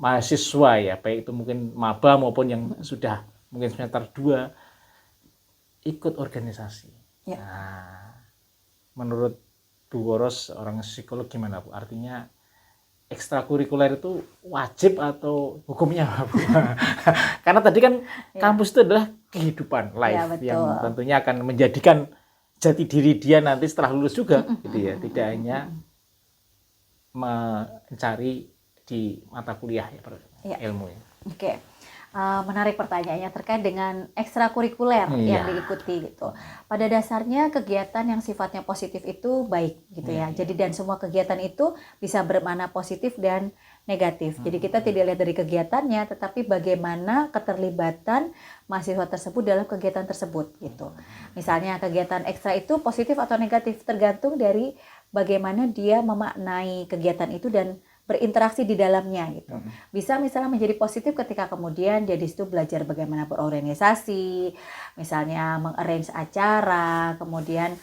[SPEAKER 2] mahasiswa ya, baik itu mungkin maba maupun yang sudah mungkin semester 2 ikut organisasi.
[SPEAKER 1] Ya.
[SPEAKER 2] Nah, menurut Bu Woros, orang psikolog gimana Bu? Artinya ekstrakurikuler itu wajib atau hukumnya apa, Bu? Karena tadi kan kampus itu adalah kehidupan life yang tentunya akan menjadikan jati diri dia nanti setelah lulus juga, gitu ya. Tidak hanya mencari di mata kuliah ya, ilmu ya.
[SPEAKER 1] Oke. Menarik pertanyaannya terkait dengan ekstrakurikuler yang diikuti gitu. Pada dasarnya kegiatan yang sifatnya positif itu baik gitu ya. Jadi dan semua kegiatan itu bisa bermakna positif dan negatif. Jadi kita tidak lihat dari kegiatannya, tetapi bagaimana keterlibatan mahasiswa tersebut dalam kegiatan tersebut gitu. Misalnya kegiatan ekstra itu positif atau negatif tergantung dari bagaimana dia memaknai kegiatan itu dan berinteraksi di dalamnya gitu. Bisa misalnya menjadi positif ketika kemudian dia di situ belajar bagaimana berorganisasi, misalnya mengarrange acara, kemudian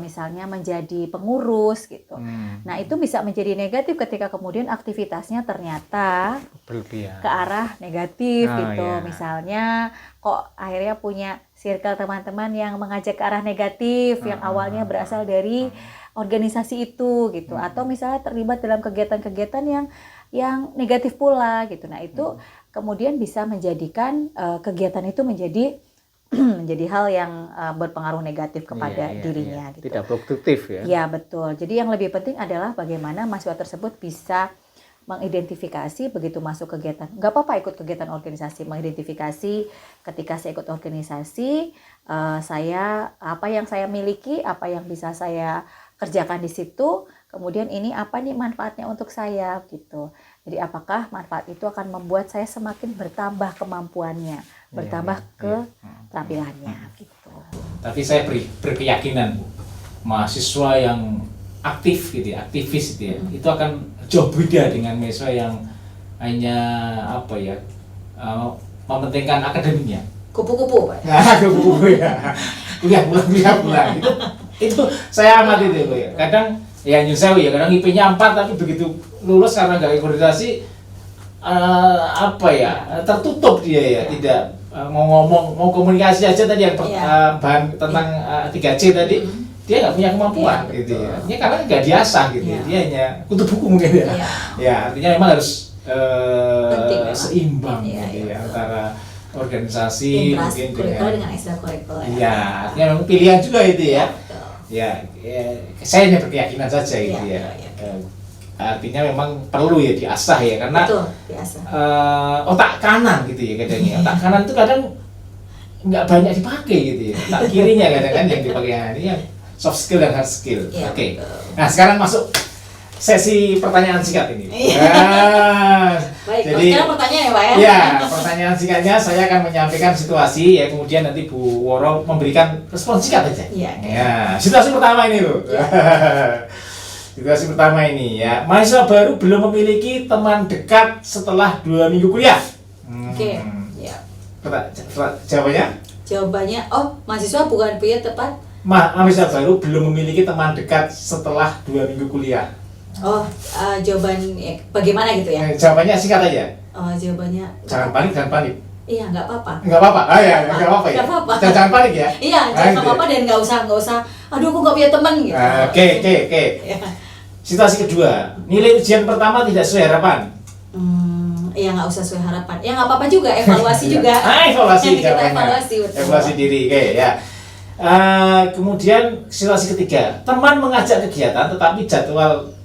[SPEAKER 1] misalnya menjadi pengurus gitu. Nah, itu bisa menjadi negatif ketika kemudian aktivitasnya ternyata
[SPEAKER 2] berlebihan
[SPEAKER 1] ke arah negatif gitu. Misalnya kok akhirnya punya circle teman-teman yang mengajak ke arah negatif yang awalnya berasal dari organisasi itu gitu, atau misalnya terlibat dalam kegiatan-kegiatan yang negatif pula gitu. Nah, itu kemudian bisa menjadikan kegiatan itu menjadi menjadi hal yang berpengaruh negatif kepada dirinya gitu.
[SPEAKER 2] Tidak produktif ya.
[SPEAKER 1] Ya, betul. Jadi yang lebih penting adalah bagaimana mahasiswa tersebut bisa mengidentifikasi begitu masuk kegiatan. Nggak apa-apa ikut kegiatan organisasi, mengidentifikasi ketika saya ikut organisasi, saya apa yang saya miliki, apa yang bisa saya kerjakan di situ, kemudian ini apa nih manfaatnya untuk saya gitu. Jadi apakah manfaat itu akan membuat saya semakin bertambah kemampuannya, bertambah keterampilannya gitu.
[SPEAKER 2] Tapi saya berkeyakinan mahasiswa yang aktif gitu ya, aktivis gitu ya, itu akan jauh beda dengan mahasiswa yang hanya apa ya, mementingkan akademiknya.
[SPEAKER 1] Kupu-kupu Pak.
[SPEAKER 2] Nah, kupu-kupu ya. Kuliah pulang itu saya amati itu ya. Kadang ya nyusawi ya, kadang IP-nya 4 tapi begitu lulus karena nggak organisasi tertutup dia ya, tidak mau komunikasi aja tadi yang bahan tentang 3C tadi, dia nggak punya kemampuan gitu ya. Ini karena nggak diasah gitu ya. Dia hanya kutu buku mungkin ya. Ya, artinya memang harus seimbang gitu ya antara organisasi mungkin
[SPEAKER 1] dengan ekstrakurikuler.
[SPEAKER 2] Iya, artinya memang pilihan juga itu ya. Ya, saya hanya berkeyakinan saja gitu ya. Artinya memang perlu ya diasah ya, karena
[SPEAKER 1] diasah.
[SPEAKER 2] Otak kanan gitu ya kadang-kadang. Otak kanan itu kadang nggak banyak dipakai gitu ya. Otak kirinya kadang-kadang yang dipakai. Ini yang soft skill dan hard skill. Oke. Nah, sekarang masuk sesi pertanyaan singkat ini.
[SPEAKER 1] Baik,
[SPEAKER 2] jadi
[SPEAKER 1] sekarang pertanyaan ya Pak ya?
[SPEAKER 2] Ya, pertanyaan singkatnya saya akan menyampaikan situasi ya, kemudian nanti Bu Woro memberikan respon singkat aja. Ya, situasi pertama ini loh. Situasi pertama ini ya, mahasiswa baru belum memiliki teman dekat setelah 2 minggu kuliah.
[SPEAKER 1] Oke. Ya.
[SPEAKER 2] Jawabannya?
[SPEAKER 1] Jawabannya, mahasiswa bukan punya tepat.
[SPEAKER 2] Mahasiswa baru belum memiliki teman dekat setelah 2 minggu kuliah.
[SPEAKER 1] Jawaban bagaimana gitu ya?
[SPEAKER 2] Jawabannya singkat aja.
[SPEAKER 1] Jawabannya
[SPEAKER 2] Jangan panik.
[SPEAKER 1] Iya, nggak apa-apa.
[SPEAKER 2] Nggak apa-apa. Nggak apa-apa ya. Jangan panik ya.
[SPEAKER 1] Iya, jangan apa-apa dan nggak usah. Aduh, aku nggak punya teman gitu.
[SPEAKER 2] Oke. Situasi kedua, nilai ujian pertama tidak sesuai harapan.
[SPEAKER 1] Iya, nggak usah sesuai harapan. Ya nggak apa-apa juga, evaluasi juga.
[SPEAKER 2] Evaluasi
[SPEAKER 1] kita evaluasi, betul.
[SPEAKER 2] Evaluasi diri, ya. Kemudian situasi ketiga, teman mengajak kegiatan tetapi jadwal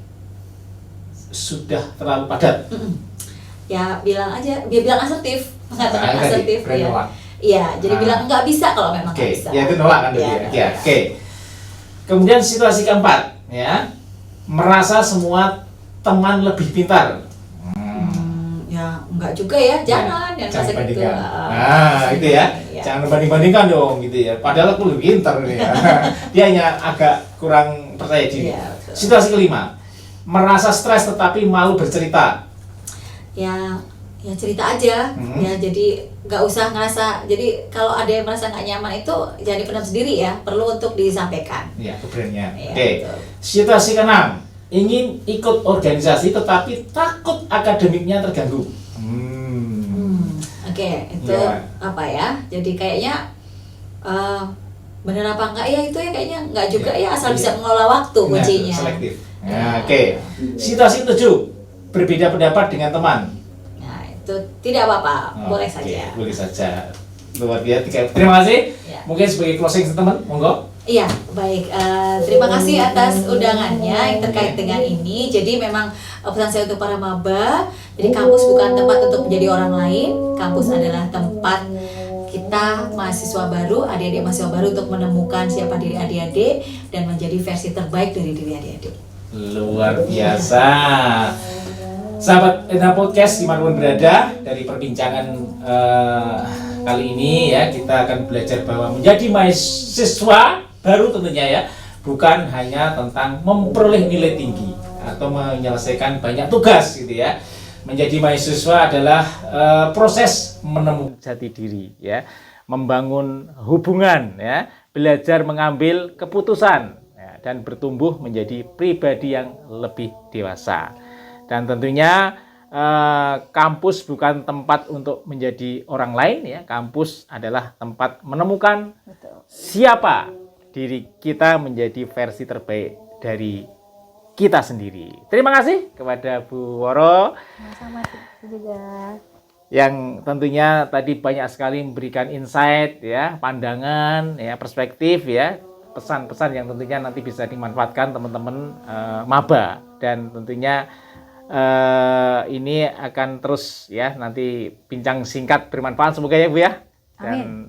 [SPEAKER 2] sudah terlalu padat.
[SPEAKER 1] Ya bilang asertif, mengatakan asertif ya. Iya, jadi bilang nggak bisa kalau memang nggak bisa.
[SPEAKER 2] Ya itu nolak kan ya. Oke. Kemudian situasi keempat, ya, merasa semua teman lebih pintar.
[SPEAKER 1] Ya enggak juga ya, jangan
[SPEAKER 2] bandingkan. Gitu. Itu ya. Jangan banding-bandingkan dong gitu ya. Padahal aku lebih pintar nih ya. Dia hanya agak kurang percaya diri. Situasi kelima, merasa stres tetapi malu bercerita.
[SPEAKER 1] Ya cerita aja. Ya jadi nggak usah ngerasa. Jadi kalau ada yang merasa nggak nyaman itu jangan dipendam sendiri ya. Perlu untuk disampaikan.
[SPEAKER 2] Iya, keberanian. Oke. Situasi keenam, ingin ikut organisasi tetapi takut akademiknya terganggu.
[SPEAKER 1] Oke, itu
[SPEAKER 2] Ya.
[SPEAKER 1] apa ya? Jadi kayaknya bener apa enggak ya itu ya kayaknya enggak juga ya, asal bisa mengelola waktu kuncinya.
[SPEAKER 2] Selektif. Nah, oke. Situasi 7, berbeda pendapat dengan teman.
[SPEAKER 1] Nah, itu tidak apa-apa, boleh
[SPEAKER 2] Oke,
[SPEAKER 1] saja.
[SPEAKER 2] boleh saja. Luar biasa. Terima kasih.
[SPEAKER 1] Ya.
[SPEAKER 2] Mungkin sebagai closing statement, monggo.
[SPEAKER 1] Iya, baik. Terima kasih atas undangannya yang terkait dengan ini. Jadi memang pesan saya untuk para maba, jadi kampus bukan tempat untuk menjadi orang lain. Kampus adalah tempat kita mahasiswa baru, adik-adik mahasiswa baru untuk menemukan siapa diri adik-adik dan menjadi versi terbaik dari diri adik-adik.
[SPEAKER 2] Luar biasa. Sahabat Enha Podcast dimanapun berada, dari perbincangan kali ini ya, kita akan belajar bahwa menjadi mahasiswa baru tentunya ya, bukan hanya tentang memperoleh nilai tinggi atau menyelesaikan banyak tugas gitu ya. Menjadi mahasiswa adalah proses menemukan jati diri ya, membangun hubungan ya, belajar mengambil keputusan ya, dan bertumbuh menjadi pribadi yang lebih dewasa. Dan tentunya kampus bukan tempat untuk menjadi orang lain ya, kampus adalah tempat menemukan siapa diri kita menjadi versi terbaik dari kita sendiri. Terima kasih kepada Bu Woro.
[SPEAKER 1] Sama juga.
[SPEAKER 2] Yang tentunya tadi banyak sekali memberikan insight ya, pandangan ya, perspektif ya, pesan-pesan yang tentunya nanti bisa dimanfaatkan teman-teman maba, dan tentunya ini akan terus ya, nanti bincang singkat bermanfaat semoga ya Bu ya. Dan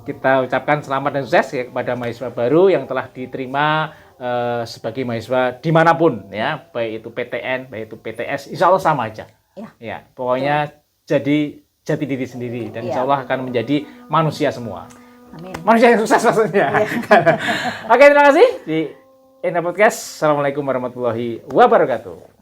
[SPEAKER 2] kita ucapkan selamat dan sukses ya kepada mahasiswa baru yang telah diterima sebagai mahasiswa dimanapun ya, baik itu PTN, baik itu PTS, insya Allah sama aja. Ya, pokoknya jadi jati diri sendiri dan insya Allah akan menjadi manusia semua.
[SPEAKER 1] Amin.
[SPEAKER 2] Manusia yang sukses maksudnya. Oke, terima kasih di Enha Podcast. Assalamualaikum warahmatullahi wabarakatuh.